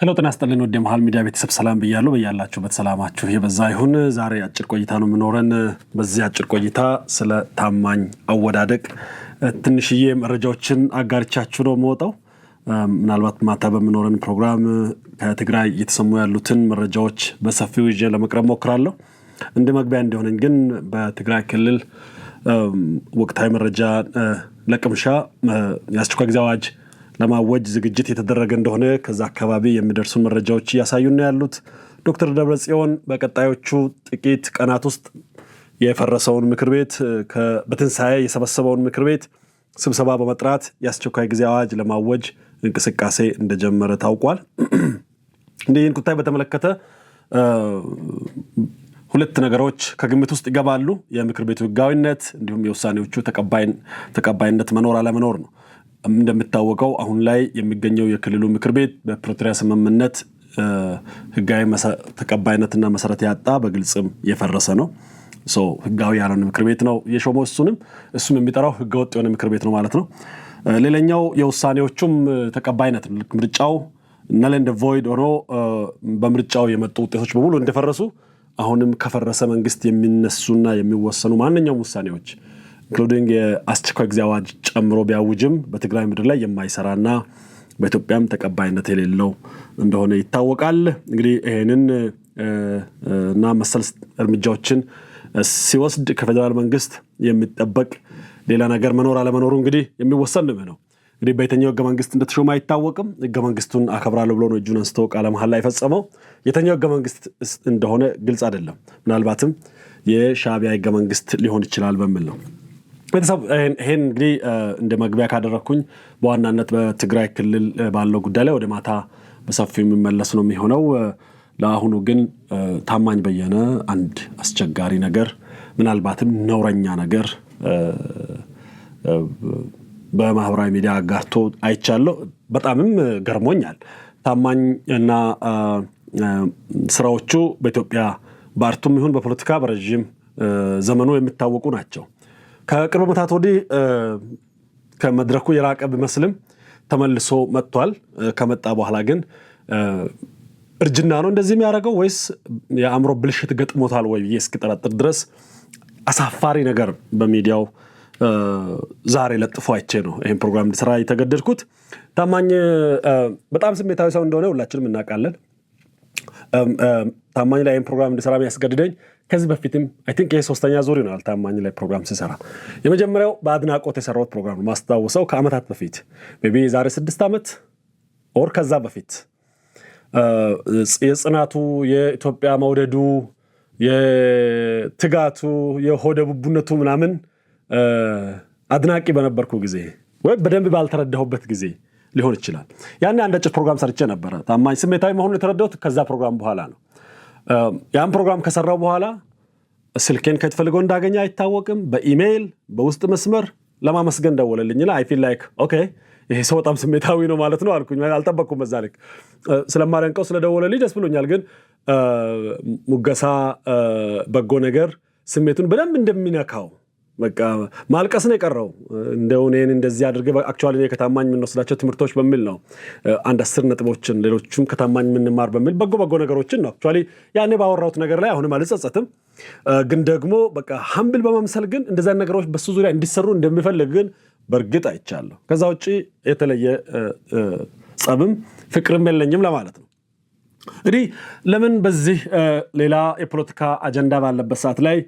ሄሎ ጤና ይስጥልን ወደ መሃል ሚዲያ ቤተሰብ ሰላም ብያለሁ በያላችሁበት ሰላማችሁ የበዛ ይሁን ዛሬ አጭር ቆይታ ነው ምኖረን በዚህ አጭር ቆይታ ስለ ታማኝ አወዳደቅ ትንሽዬ መረጃዎችን አጋርቻችሁ ነው የምወጣው ምናልባት ማታ በመኖረን ፕሮግራም ከትግራይ የተሰሙ ያሉትን መረጃዎች በሰፊው ይዤ ለመቅረብ ሞክራለሁ እንደ መግቢያ እንደሆነን ግን በትግራይ ክልል ወቅታዊ መረጃ ለቅምሻ ያስቸኳይ ጊዜ አዋጅ ለማወጅ ዝግጅት የተደረገ እንደሆነ ከዛ አካባቢ የሚደርሱ መረጃዎች ያሳዩና ያሉት ዶክተር ደብረጽዮን በቀጣዮቹ ጥቂት ቀናት ውስጥ የፈረሰውን ምክር ቤት በትንሳኤ የሰበሰበውን ምክር ቤት ስብሰባ በመጥራት ያስቸኳይ ጊዜ አዋጅ ለማወጅ እንቅስቃሴ እንደጀመረ ታውቋል እንዲህን ጉዳይ በተመለከተ ሁለት ነገሮች ከግምት ውስጥ ይገባሉ የምክር ቤቱ ህጋዊነት እንዲሁም የውሳኔዎቹ ተቀባይነት መኖር አለመኖር ነው እንደምታወቀው አሁን ላይ የሚገኘው የክልሉ ምክር ቤት በፕሪቶሪያ ስምምነት ህጋዊ ተቀባይነትና መሰረት ያጣ በግልጽም የፈረሰ ነው ህጋዊ ያልሆነ ምክር ቤት ነው የሾመው እሱም የሚጠራው ህገወጥ የሆነ ምክር ቤት ነው ማለት ነው ሌላኛው የውሳኔዎቹም ተቀባይነት ምርጫው null and void ሆኖ በምርጫው የመጡ ውጤቶች በሙሉ እንደፈረሱ አሁንም ከፈረሰ መንግስት የሚነሱና የሚወሰኑ ማንኛውም ውሳኔዎች including የአስቸኳይ ጊዜ አዋጅ ጨምሮ ቢያውጅም በትግራይ ምድር ላይ የማይሰራና በኢትዮጵያም ተቀባይነት የሌለው እንደሆነ ይታወቃል እንግዲህ ይሄንን እና መሰል እርምጃዎችን ሲወስድ ከፌደራል መንግስት የሚጠበቅ ሌላ ነገር መኖር አለመኖሩ እንግዲህ የሚወሰን ነው እንግዲህ በየትኛው ህገ መንግስት እንደተሾመ አይታወቅም ህገ መንግስቱን አከብራለሁ ብሎ ነው እጁን አንስቶ ቃለ መሐላ የፈጸመው የትኛው ህገ መንግስት እንደሆነ ግልጽ አይደለም ምናልባትም የሻዕቢያ ህገ መንግስት ሊሆን ይችላል በሚል ነው ቤተሰብ ይሄን እንግዲህ እንደ መግቢያ ካደረኩኝ በዋናነት በትግራይ ክልል ባለው ጉዳይ ላይ ወደ ማታ በሰፊው የሚመለስ ነው የሚሆነው ለአሁኑ ግን ታማኝ በየነ አንድ አስቸጋሪ ነገር ምናልባትም ነውረኛ ነገር በማህበራዊ ሚዲያ አጋርቶ አይቻለሁ በጣምም ገርሞኛል ታማኝ እና ስራዎቹ በኢትዮጵያ በአርቱም ይሁን በፖለቲካ በረጅም ዘመኑ የሚታወቁ ናቸው ከቅርብ ዓመታት ወዲህ ከመድረኩ የራቀ ቢመስልም ተመልሶ መጥቷል ከመጣ በኋላ ግን እርጅና ነው እንደዚህ የሚያደርገው ወይስ የአእምሮ ብልሽት ገጥሞታል ወይ እስኪጠራጥር ድረስ አሳፋሪ ነገር በሚዲያው ዛሬ ለጥፎ አይቼ ነው ይሄን ፕሮግራም እንድሰራ የተገደድኩት ታማኝ በጣም ስሜታዊ ሰው እንደሆነ ሁላችንም እናውቃለን ታማኝ ላይ ይሄን ፕሮግራም እንድሰራ የሚያስገድደኝ ከዚህ በፊትም አይ ቲንክ ይሄ ሶስተኛ ዙር ነው ታማኝ ላይ ፕሮግራም ሲሰራ የመጀመሪያው በአድናቆት የሰራው ፕሮግራም ነው ማስተዋወሰው ከአመታት በፊት ሜቢ ዛሬ 6 አመት ኦር ከዛ በፊት የጽናቱ የኢትዮጵያ መውደዱ የትጋቱ የሆደቡነቱ ምናምን አድናቂ በነበርኩ ጊዜ ወይ በደንብ ባልተረዳሁበት ጊዜ ሊሆን ይችላል ያኔ አንድ አጭር ፕሮግራም ሰርቼ ነበር ታማኝ ስሜታዊ መሆኑን የተረዳሁት ከዛ ፕሮግራም በኋላ ነው ያን ፕሮግራም ከሰራው በኋላ ስልኬን ከተፈልገው እንዳገኘ አይታወቅም በኢሜል በውስጥ መስመር ለማመስገን ደወለልኝና አይ ፊል ላይክ ኦኬ ይሄ ሰው በጣም ስሜታዊ ነው ማለት ነው አልኩኝ አልጠበቅኩም በዛልክ ስለማረንቀው ስለደወለልኝ ደስ ብሎኛል ግን ሙገሳ በጎ ነገር ስሜቱን በደንብ እንደሚነካው በቃ ማልቀስ ነው የቀረው እንደው እኔን እንደዚህ አድርገ አክቹአሊ እኔ ከታማኝ ምን ወስዳቸው ትምርቶች በሚል ነው አንድ 10 ነጥቦችን ሌሎችም ከታማኝ ምን ማር በሚል በጎ ነገሮችን ነው አክቹአሊ ያኔ ባወራሁት ነገር ላይ አሁንም አልጸጸትም ግን ደግሞ በቃ humble በመምሰል ግን እንደዛ ነገሮች በሱ ዙሪያ እንዲሰሩ እንደሚፈልግ ግን በርግጥ አይቻለሁ ከዛ ውጪ የተለየ ጸብም ፍቅርም የለኝም ለማለት ነው እንግዲህ ለምን በዚህ ሌላ የፖለቲካ አጀንዳ ባለበት ሰዓት ላይ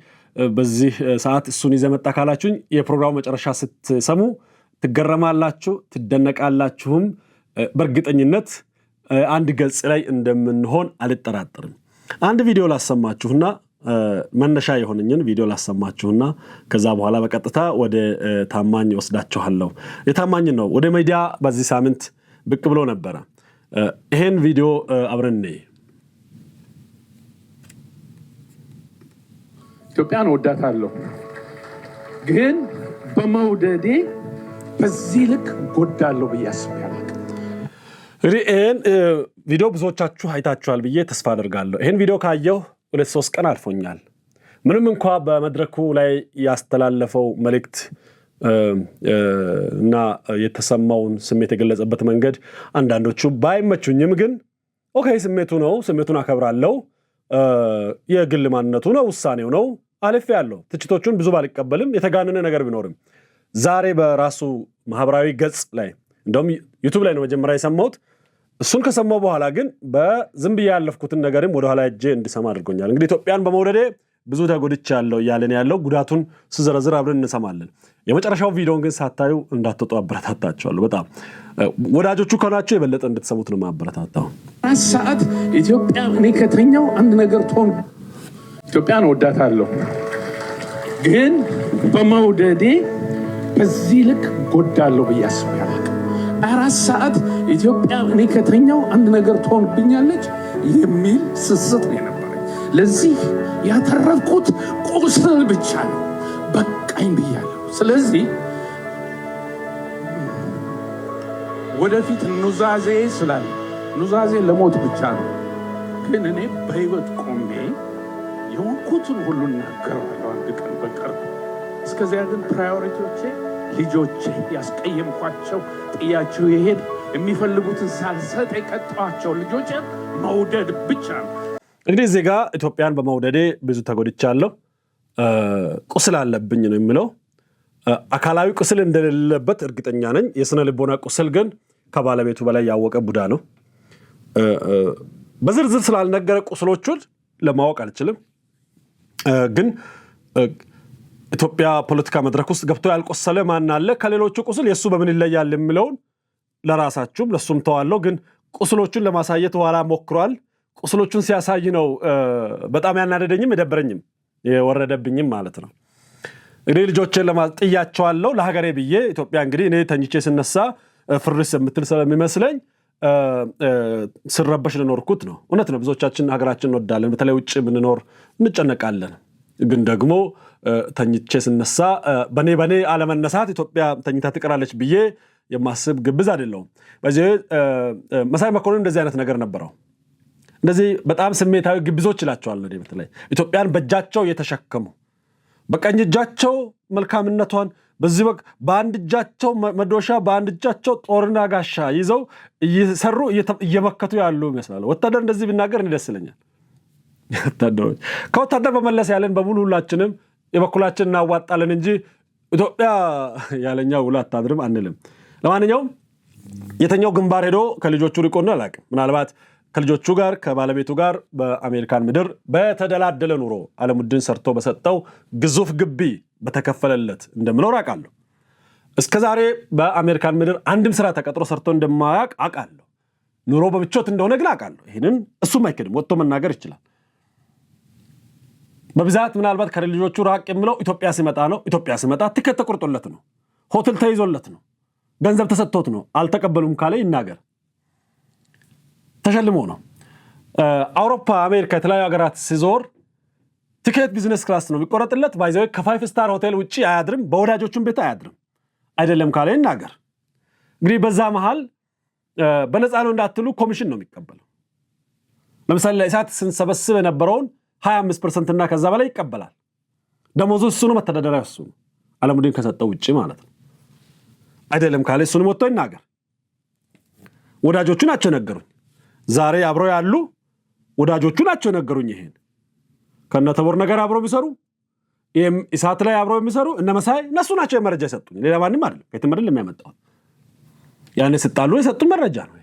በዚህ ሰዓት እሱን ይዘመጣ ካላችሁኝ የፕሮግራሙ መጨረሻ ስትሰሙ ትገረማላችሁ ትደነቃላችሁም በርግጠኝነት አንድ ገጽ ላይ እንደምንሆን አልጠራጠርም አንድ ቪዲዮ ላሰማችሁና መነሻ የሆነኝን ቪዲዮ ላሰማችሁና ከዛ በኋላ በቀጥታ ወደ ታማኝ ወስዳችኋለሁ የታማኝ ነው ወደ ሚዲያ በዚህ ሳምንት ብቅ ብሎ ነበር ይሄን ቪዲዮ አብረን ነይ ኢትዮጵያን ወዳታለሁ ግን በመውደዴ በዚህ ልክ ጎዳለሁ በያስባለሁ ይሄን ቪዲዮ ብዙዎቻችሁ አይታችኋል ብዬ ተስፋ አደርጋለሁ ይሄን ቪዲዮ ካየሁ 2-3 ቀን አልፎኛል ምንም እንኳን በመድረኩ ላይ ያስተላለፈው መልእክት እና የተሰማውን ስሜት የገለጸበት መንገድ አንዳንዶቹ ባይመቹኝም ግን ኦኬ ስሜቱን አከብራለሁ የግል ማንነቱ ነው ውሳኔው ነው አለፍ ያለው ትችቶቹን ብዙ ባልቀበልም የተጋነነ ነገር ቢኖርም ዛሬ በራሱ ማህበራዊ ገጽ ላይ እንደውም ዩቲዩብ ላይ ነው መጀመሪያ የሰማሁት እሱን ከሰማው በኋላ ግን በዝም ብዬ ያለፍኩትን ነገርም ወደ ኋላ እጄ እንድሰማ አድርጎኛል እንግዲህ ኢትዮጵያን በመውደዴ ብዙ ተጎድቻለሁ ያለን ያለው ጉዳቱን ስዘረዝር አብረን እንሰማለን የመጨረሻው ቪዲዮን ግን ሳታዩ እንዳትወጡ አበረታታችኋለሁ በጣም ወዳጆቹ ከናቸው የበለጠ እንድትሰሙት ነው ማበረታታው ሰዓት ኢትዮጵያ እኔ ከተኛው አንድ ነገር ትሆን ኢትዮጵያን ወዳታለሁ ግን በመውደዴ በዚህ ልክ ጎዳለሁ በያስባለሁ 4 ሰዓት ኢትዮጵያ እኔ ከተኛው አንድ ነገር ትሆንብኛለች የሚል ስስት ነው የነበረኝ ለዚህ ያተረፍኩት ቁስል ብቻ ነው በቃኝ ብያለሁ ስለዚህ ወደፊት ኑዛዜ ስላለ ኑዛዜ ለሞት ብቻ ነው ግን እኔ በህይወት ቆሜ የወንኩትን ሁሉ እናገራለሁ አንድ ቀን በቅርብ እስከዚያ ግን ፕራዮሪቲዎቼ ልጆቼ ያስቀየምኳቸው ጥያቸው ይሄድ የሚፈልጉትን ሳልሰጥ የቀጣቸው ልጆቼ መውደድ ብቻ ነው እንግዲህ እዚህ ጋር ኢትዮጵያን በመውደዴ ብዙ ተጎድቻለሁ ቁስል አለብኝ ነው የሚለው አካላዊ ቁስል እንደሌለበት እርግጠኛ ነኝ የስነ ልቦና ቁስል ግን ከባለቤቱ በላይ ያወቀ ቡዳ ነው በዝርዝር ስላልነገረ ቁስሎቹን ለማወቅ አልችልም ግን ኢትዮጵያ ፖለቲካ መድረክ ውስጥ ገብቶ ያልቆሰለ ማን አለ ከሌሎቹ ቁስል የሱ በምን ይለያል የሚለውን ለራሳችሁም ለሱም ተዋለው ግን ቁስሎቹን ለማሳየት ኋላ ሞክሯል ቁስሎቹን ሲያሳይ ነው በጣም ያናደደኝም የደበረኝም የወረደብኝም ማለት ነው እንግዲህ ልጆቼን ለማጥያቸዋለሁ ለሀገሬ ብዬ ኢትዮጵያ እንግዲህ እኔ ተኝቼ ስነሳ ፍርስ የምትል ስለሚመስለኝ ስረበሽ ለኖርኩት ነው እውነት ነው ብዙዎቻችን ሀገራችን እንወዳለን በተለይ ውጭ ምንኖር እንጨነቃለን ግን ደግሞ ተኝቼ ስነሳ በኔ አለመነሳት ኢትዮጵያ ተኝታ ትቀራለች ብዬ የማስብ ግብዝ አይደለሁም በዚህ መሳይ መኮንን እንደዚህ አይነት ነገር ነበረው እንደዚህ በጣም ስሜታዊ ግብዞች ይላቸዋል ነው በተለይ ኢትዮጵያን በእጃቸው የተሸከሙ በቀኝ እጃቸው መልካምነቷን በዚህ ወቅት በአንድ እጃቸው መዶሻ በአንድ እጃቸው ጦርና ጋሻ ይዘው እየሰሩ እየመከቱ ያሉ ይመስላል ወታደር እንደዚህ ቢናገር ደስ ይለኛል ወታደሮች ከወታደር በመለስ ያለን በሙሉ ሁላችንም የበኩላችንን እናዋጣለን እንጂ ኢትዮጵያ ያለኛ ውላ አታድርም አንልም ለማንኛውም የተኛው ግንባር ሄዶ ከልጆቹ ሪቆና አላውቅም ምናልባት ከልጆቹ ጋር ከባለቤቱ ጋር በአሜሪካን ምድር በተደላደለ ኑሮ አለሙድን ሰርቶ በሰጠው ግዙፍ ግቢ በተከፈለለት እንደምኖር አውቃለሁ እስከዛሬ በአሜሪካን ምድር አንድም ስራ ተቀጥሮ ሰርቶ እንደማያውቅ አውቃለሁ ኑሮ በብቾት እንደሆነ ግን አውቃለሁ ይሄንን እሱም አይከድም ወጥቶ መናገር ይችላል በብዛት ምናልባት ከልጆቹ ራቅ የሚለው ኢትዮጵያ ሲመጣ ነው ኢትዮጵያ ሲመጣ ትኬት ተቆርጦለት ነው ሆቴል ተይዞለት ነው ገንዘብ ተሰጥቶት ነው አልተቀበሉም ካለ ይናገር ተሸልሞ ነው አውሮፓ አሜሪካ የተለያዩ ሀገራት ሲዞር ትኬት ቢዝነስ ክላስ ነው የሚቆረጥለት ባይዘው ከ5 ስታር ሆቴል ውጪ አያድርም በወዳጆቹም ቤት አያድርም አይደለም ካለ ይናገር እንግዲህ በዛ መሃል በነፃ ነው እንዳትሉ ኮሚሽን ነው የሚቀበለው ለምሳሌ ለኢሳት ስንሰበስብ የነበረውን 25% እና ከዛ በላይ ይቀበላል ደሞዙ እሱ ነው መተዳደሪያው እሱ ነው አለሙዲን ከሰጠው ውጪ ማለት ነው አይደለም ካለ እሱን ወጥቶ ይናገር ወዳጆቹ ናቸው ነገሩኝ ዛሬ አብረው ያሉ ወዳጆቹ ናቸው ነገሩኝ ይሄን ከነተቦር ነገር አብረው ቢሰሩ ኢሳት ላይ አብረው የሚሰሩ እነ መሳይ እነሱ ናቸው መረጃ የሰጡኝ ሌላ ማንንም አይደለም ከየትም አይደለም የሚያመጣው ያኔ ስጣሉ የሰጡኝ መረጃ ነው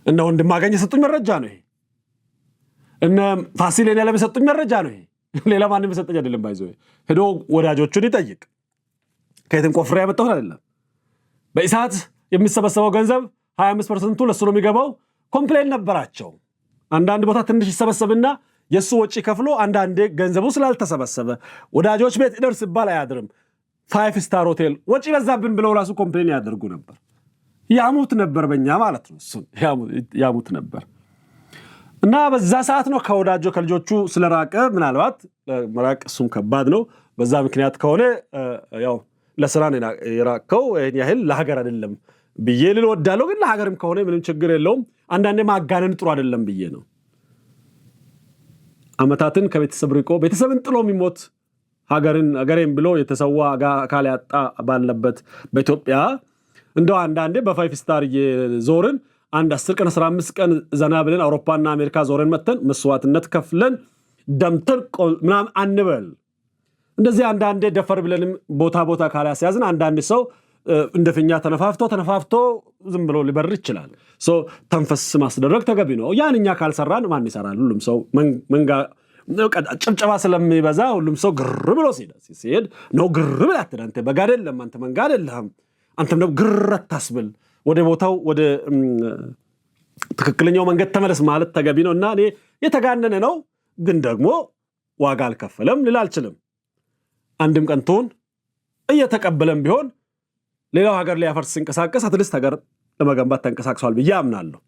እነ ወንድማገኝ የሰጡኝ መረጃ ነው ይሄ እነ ፋሲሌን ያለም የሰጡኝ መረጃ ነው ይሄ ሌላ ማንንም የሰጠኝ አይደለም ባይዘው ሄዶ ወዳጆቹን ይጠይቅ ከየትም ቆፍሬ ያመጣው አይደለም በኢሳት የሚሰበሰበው ገንዘብ 25% ለሱ ነው የሚገባው ኮምፕሌን ነበራቸው አንዳንድ ቦታ ትንሽ ይሰበሰብና የሱ ወጪ ከፍሎ አንዳንዴ ገንዘቡ ስላልተሰበሰበ ወዳጆች ቤት ይደርስ ይባል አያድርም 5 ስታር ሆቴል ወጪ በዛብን ብለው ራሱ ኮምፕሌን ያደርጉ ነበር ያሙት ነበር በእኛ ማለት ነው እሱ ያሙት ነበር እና በዛ ሰዓት ነው ከወዳጆ ከልጆቹ ስለራቀ ምናልባት መራቅ እሱም ከባድ ነው በዛ ምክንያት ከሆነ ያው ለስራ ነው የራቀው ያህል ለሀገር አይደለም ብዬ ልወዳለው ግን ለሀገርም ከሆነ ምንም ችግር የለውም አንዳንዴ ማጋነን ጥሩ አይደለም ብዬ ነው አመታትን ከቤተሰብ ርቆ ቤተሰብን ጥሎ የሚሞት ሀገሬን ብሎ የተሰዋ አካል ያጣ ባለበት በኢትዮጵያ እንደው አንዳንዴ በ5 ስታር የዞርን አንድ 10 ቀን 15 ቀን ዘና ብለን አውሮፓና አሜሪካ ዞረን መተን መስዋዕትነት ከፍለን ደምተን ምናምን አንበል። እንደዚህ አንዳንዴ ደፈር ብለንም ቦታ ካላስያዝን አንዳንድ ሰው እንደፈኛ ተነፋፍቶ ዝም ብሎ ሊበር ይችላል። ተንፈስ ማስደረግ ተገቢ ነው። ያንኛ ካልሰራን ማን ይሰራል? ሁሉም ሰው መንጋ ጭብጨባ ስለሚበዛ ሁሉም ሰው ግር ብሎ ሲሄድ ነው። ግር ብለህ አትደንተ በጋ አይደለም አንተ መንጋ አይደለም። አንተም ደግሞ ግር አታስብል። ወደ ቦታው ወደ ትክክለኛው መንገድ ተመለስ ማለት ተገቢ ነው እና እኔ የተጋነነ ነው ግን ደግሞ ዋጋ አልከፈለም ልል አልችልም። አንድም ቀንቶን እየተቀበለም ቢሆን ሌላው ሀገር ሊያፈርስ ሲንቀሳቀስ አትሊስት ሀገር ለመገንባት ተንቀሳቅሷል ብዬ አምናለሁ።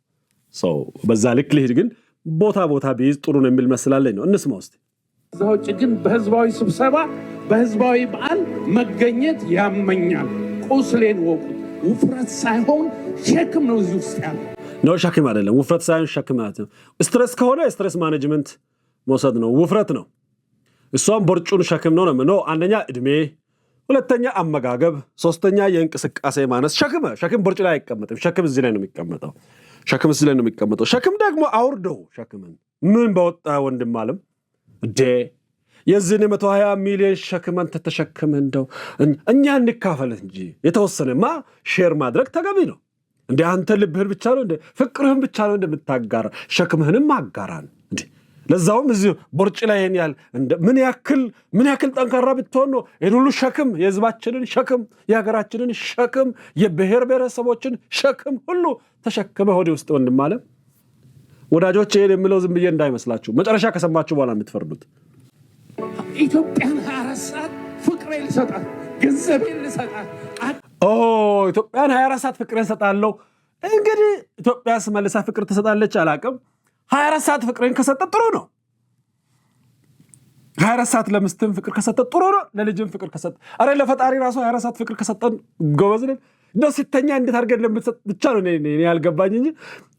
በዛ ልክ ልሂድ ግን ቦታ ቢይዝ ጥሩ ነው የሚል መስላለኝ ነው። እንስማ ውስጥ እዛ ውጭ ግን በህዝባዊ ስብሰባ በህዝባዊ በዓል መገኘት ያመኛል። ቁስሌን ወቁት። ውፍረት ሳይሆን ሸክም ነው እዚህ ውስጥ ያለው ነው። ሸክም አይደለም ውፍረት ሳይሆን ሸክም ነው። ስትሬስ ከሆነ ስትሬስ ማኔጅመንት መውሰድ ነው። ውፍረት ነው እሷም ቦርጩን ሸክም ነው። አንደኛ እድሜ፣ ሁለተኛ አመጋገብ፣ ሶስተኛ የእንቅስቃሴ ማነስ። ሸክም ቦርጭ ላይ አይቀመጥም። ሸክም እዚህ ላይ ነው የሚቀመጠው። ሸክም ደግሞ አውርደው ሸክምን ምን በወጣ ወንድም አለም እንዴ የዚህን 120 ሚሊዮን ሸክመን ተተሸክመ እንደው እኛ እንካፈል እንጂ የተወሰነማ ሼር ማድረግ ተገቢ ነው። እንዴ አንተ ልብህን ብቻ ነው እንዴ ፍቅርህን ብቻ ነው እንደምታጋራ ሸክምህንም አጋራን እንዴ ለዛውም እዚህ ቦርጭ ላይ ያል ምን ያክል ጠንካራ ብትሆን ነው ይሄን ሁሉ ሸክም የህዝባችንን ሸክም የሀገራችንን ሸክም የብሔር ብሔረሰቦችን ሸክም ሁሉ ተሸክመ ሆዴ ውስጥ ወንድም አለ። ወዳጆች ይሄን የምለው ዝም ብዬ እንዳይመስላችሁ መጨረሻ ከሰማችሁ በኋላ የምትፈርዱት። ኢትዮጵያን 24 ሰዓት ፍቅሬን ልሰጣት ገንዘቤን ልሰጣት ኢትዮጵያን 24 ሰዓት ፍቅሬን ሰጣለሁ። እንግዲህ ኢትዮጵያስ መልሳ ፍቅር ትሰጣለች አላቅም። 24 ሰዓት ፍቅሬን ከሰጠ ጥሩ ነው። 24 ሰዓት ለምስትም ፍቅር ከሰጠ ጥሩ ነው። ለልጅም ፍቅር ከሰጠ አረ ለፈጣሪ ራሱ 24 ሰዓት ፍቅር ከሰጠን ጎበዝ ነን። እንደው ሲተኛ እንዴት አድርገን ለምትሰጥ ብቻ ነው እኔ ያልገባኝ እንጂ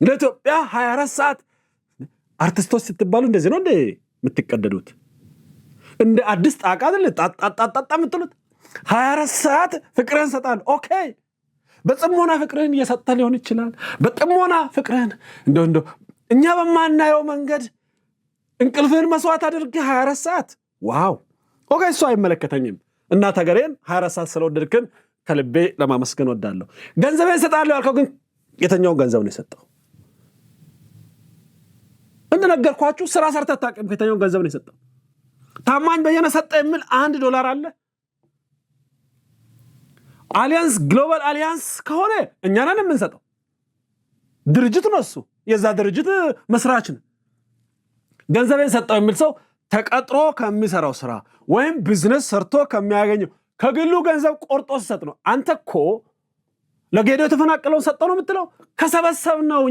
ለኢትዮጵያ 24 ሰዓት አርቲስቶች ስትባሉ እንደዚህ ነው እንዴ የምትቀደዱት? እንደ አዲስ ጣቃ አይደል ጣጣጣጣ የምትሉት? 24 ሰዓት ፍቅርን ሰጣል። ኦኬ በጥሞና ፍቅርን እየሰጠ ሊሆን ይችላል። በጥሞና ፍቅርን እንደው እኛ በማናየው መንገድ እንቅልፍን መስዋዕት አድርገህ 24 ሰዓት ዋው ኦኬ እሱ አይመለከተኝም። እናት ሀገሬን 24 ሰዓት ስለወደድክን ከልቤ ለማመስገን ወዳለሁ። ገንዘቤን ሰጣለሁ ያልከው ግን የተኛውን ገንዘብ ነው የሰጠው? እንደነገርኳችሁ ስራ ሰርተህ አታውቅም። የተኛውን ገንዘብ ነው የሰጠው? ታማኝ በየነ ሰጠ የሚል $1 አለ? አሊያንስ ግሎባል አሊያንስ ከሆነ እኛ ነን የምንሰጠው። ድርጅት ነው እሱ፣ የዛ ድርጅት መስራች ነው። ገንዘቤን ሰጠው የሚል ሰው ተቀጥሮ ከሚሰራው ስራ ወይም ቢዝነስ ሰርቶ ከሚያገኘው ከግሉ ገንዘብ ቆርጦ ሲሰጥ ነው። አንተ እኮ ለጌዶ የተፈናቀለውን ሰጠው ነው የምትለው? ከሰበሰብነው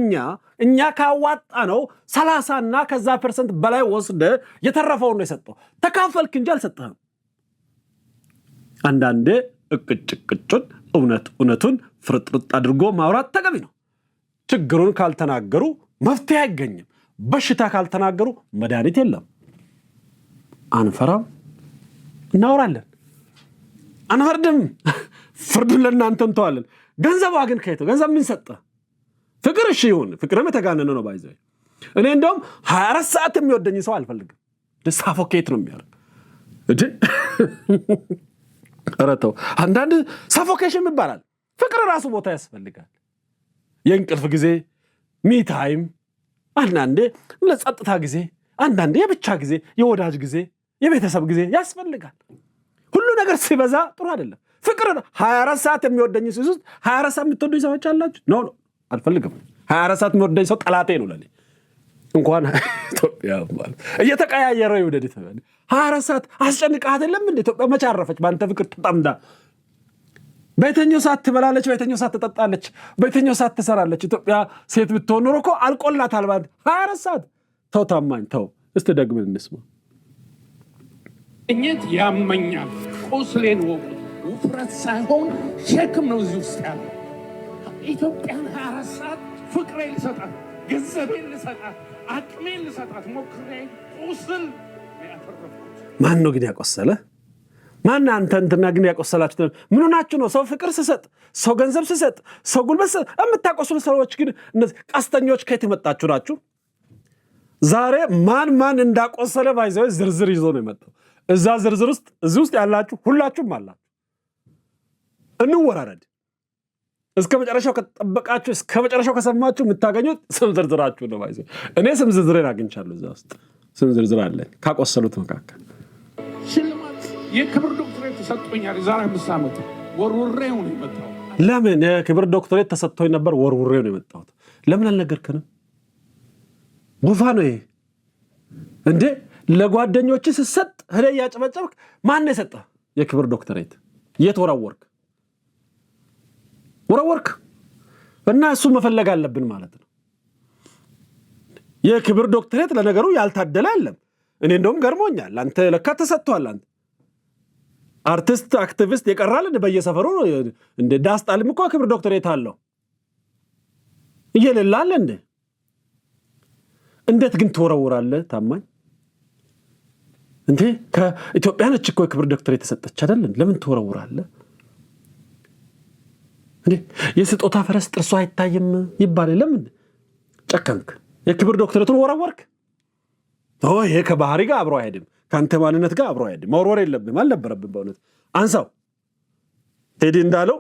እኛ ካዋጣ ነው 30 እና ከዛ % በላይ ወስደ የተረፈውን ነው የሰጠው። ተካፈልክ እንጂ አልሰጠህም። አንዳንዴ እቅጭቅጩን እውነቱን ፍርጥርጥ አድርጎ ማውራት ተገቢ ነው። ችግሩን ካልተናገሩ መፍትሄ አይገኝም። በሽታ ካልተናገሩ መድኃኒት የለም። አንፈራም፣ እናወራለን። አንፈርድም፣ ፍርዱን ለእናንተ እንተዋለን። ገንዘቧ ግን ከየት? ገንዘብ ምን ሰጠ? ፍቅር እሺ ይሁን፣ ፍቅርም የተጋነነ ነው ባይዘ። እኔ እንደውም 24 ሰዓት የሚወደኝ ሰው አልፈልግም። ሳፎኬት ነው የሚያደርግ እንዴ። ኧረ ተው፣ አንዳንድ ሳፎኬሽን ይባላል። ፍቅር ራሱ ቦታ ያስፈልጋል። የእንቅልፍ ጊዜ ሚታይም፣ አንዳንዴ ለጸጥታ ጊዜ፣ አንዳንዴ የብቻ ጊዜ፣ የወዳጅ ጊዜ፣ የቤተሰብ ጊዜ ያስፈልጋል። ሁሉ ነገር ሲበዛ ጥሩ አይደለም። ፍቅር 24 ሰዓት የሚወደኝ ሰው 24 ሰዓት የምትወደኝ ሰዎች አላችሁ? ኖ አልፈልግም። 24 ሰዓት የሚወደኝ ሰው ጠላቴ ነው ለኔ። እንኳን ኢትዮጵያ ማለት እየተቀያየረ ይወደድ ይተባል። 24 ሰዓት አስጨንቃት አይደለም እንዴ? ኢትዮጵያ መቼ አረፈች? በአንተ ፍቅር ተጠምዳ። በየትኛው ሰዓት ትበላለች? በየትኛው ሰዓት ትጠጣለች? በየትኛው ሰዓት ትሰራለች? ኢትዮጵያ ሴት ብትሆን ኖሮ እኮ አልቆላታል። 24 ሰዓት ተው፣ ታማኝ ተው። እስቲ ደግመን እንስማ። እኝት ያመኛል፣ ቁስሌን ወቁት። ውፍረት ሳይሆን ሸክም ነው እዚህ ውስጥ ያለው። ኢትዮጵያን 24 ሰዓት ፍቅሬን ልሰጣት፣ ገንዘቤን ልሰጣት፣ አቅሜን ልሰጣት ሞክሬ ቁስል ያተረፍኩት። ማን ነው ግን ያቆሰለ? ማን አንተ እንትና ግን ያቆሰላችሁ ምን ሆናችሁ ነው? ሰው ፍቅር ሲሰጥ፣ ሰው ገንዘብ ሲሰጥ፣ ሰው ጉልበት የምታቆስሉ ሰዎች ግን እነዚህ ቀስተኞች ከየት የመጣችሁ ናችሁ? ዛሬ ማን እንዳቆሰለ ባይዘው ዝርዝር ይዞ ነው የመጣው። እዛ ዝርዝር ውስጥ እዚህ ውስጥ ያላችሁ ሁላችሁም አላችሁ። እንወራረድ። እስከ መጨረሻው ከተጠበቃችሁ፣ እስከ መጨረሻው ከሰማችሁ የምታገኙት ስም ዝርዝራችሁ ነው ባይዘው። እኔ ስም ዝርዝሬን አግኝቻለሁ። እዛ ውስጥ ስም ዝርዝር አለኝ ካቆሰሉት መካከል። ሽልማት የክብር ዶክትሬት ተሰጥቶኛል። ዛሬ 5 ዓመት ወርውሬው ነው የመጣው። ለምን የክብር ዶክትሬት ተሰጥቶኝ ነበር? ወርውሬው ነው የመጣሁት። ለምን አልነገርከንም? ጉፋ ነው ይሄ እንዴ? ለጓደኞች ሲሰጥ ሄደ ያጨበጨብክ። ማን የሰጠ የክብር ዶክትሬት? የት ወረወርክ? እና እሱ መፈለግ አለብን ማለት ነው። የክብር ዶክትሬት ለነገሩ ያልታደለ አይደለም። እኔ እንደውም ገርሞኛል። አንተ ለካ ተሰጥቷል። አንተ አርቲስት አክቲቪስት የቀራል በየሰፈሩ እንደ ዳስጣልም እኮ ክብር ዶክትሬት አለው እየሌላል እንደ እንዴት ግን ትወረውራለህ? ታማኝ እንዴ ከኢትዮጵያ ነች እኮ የክብር ዶክትሬት የተሰጠች አይደል? ለምን ትወረውራለህ እንዴ? የስጦታ ፈረስ ጥርሱ አይታይም ይባላል። ለምን ጨከንክ? የክብር ዶክትሬቱን ወረወርክ? ይሄ ከባህሪ ጋር አብሮ አይሄድም፣ ከአንተ ማንነት ጋር አብሮ አይሄድም። መወርወር የለብህም አልነበረብህም። በእውነት አንሳው። ቴዲ እንዳለው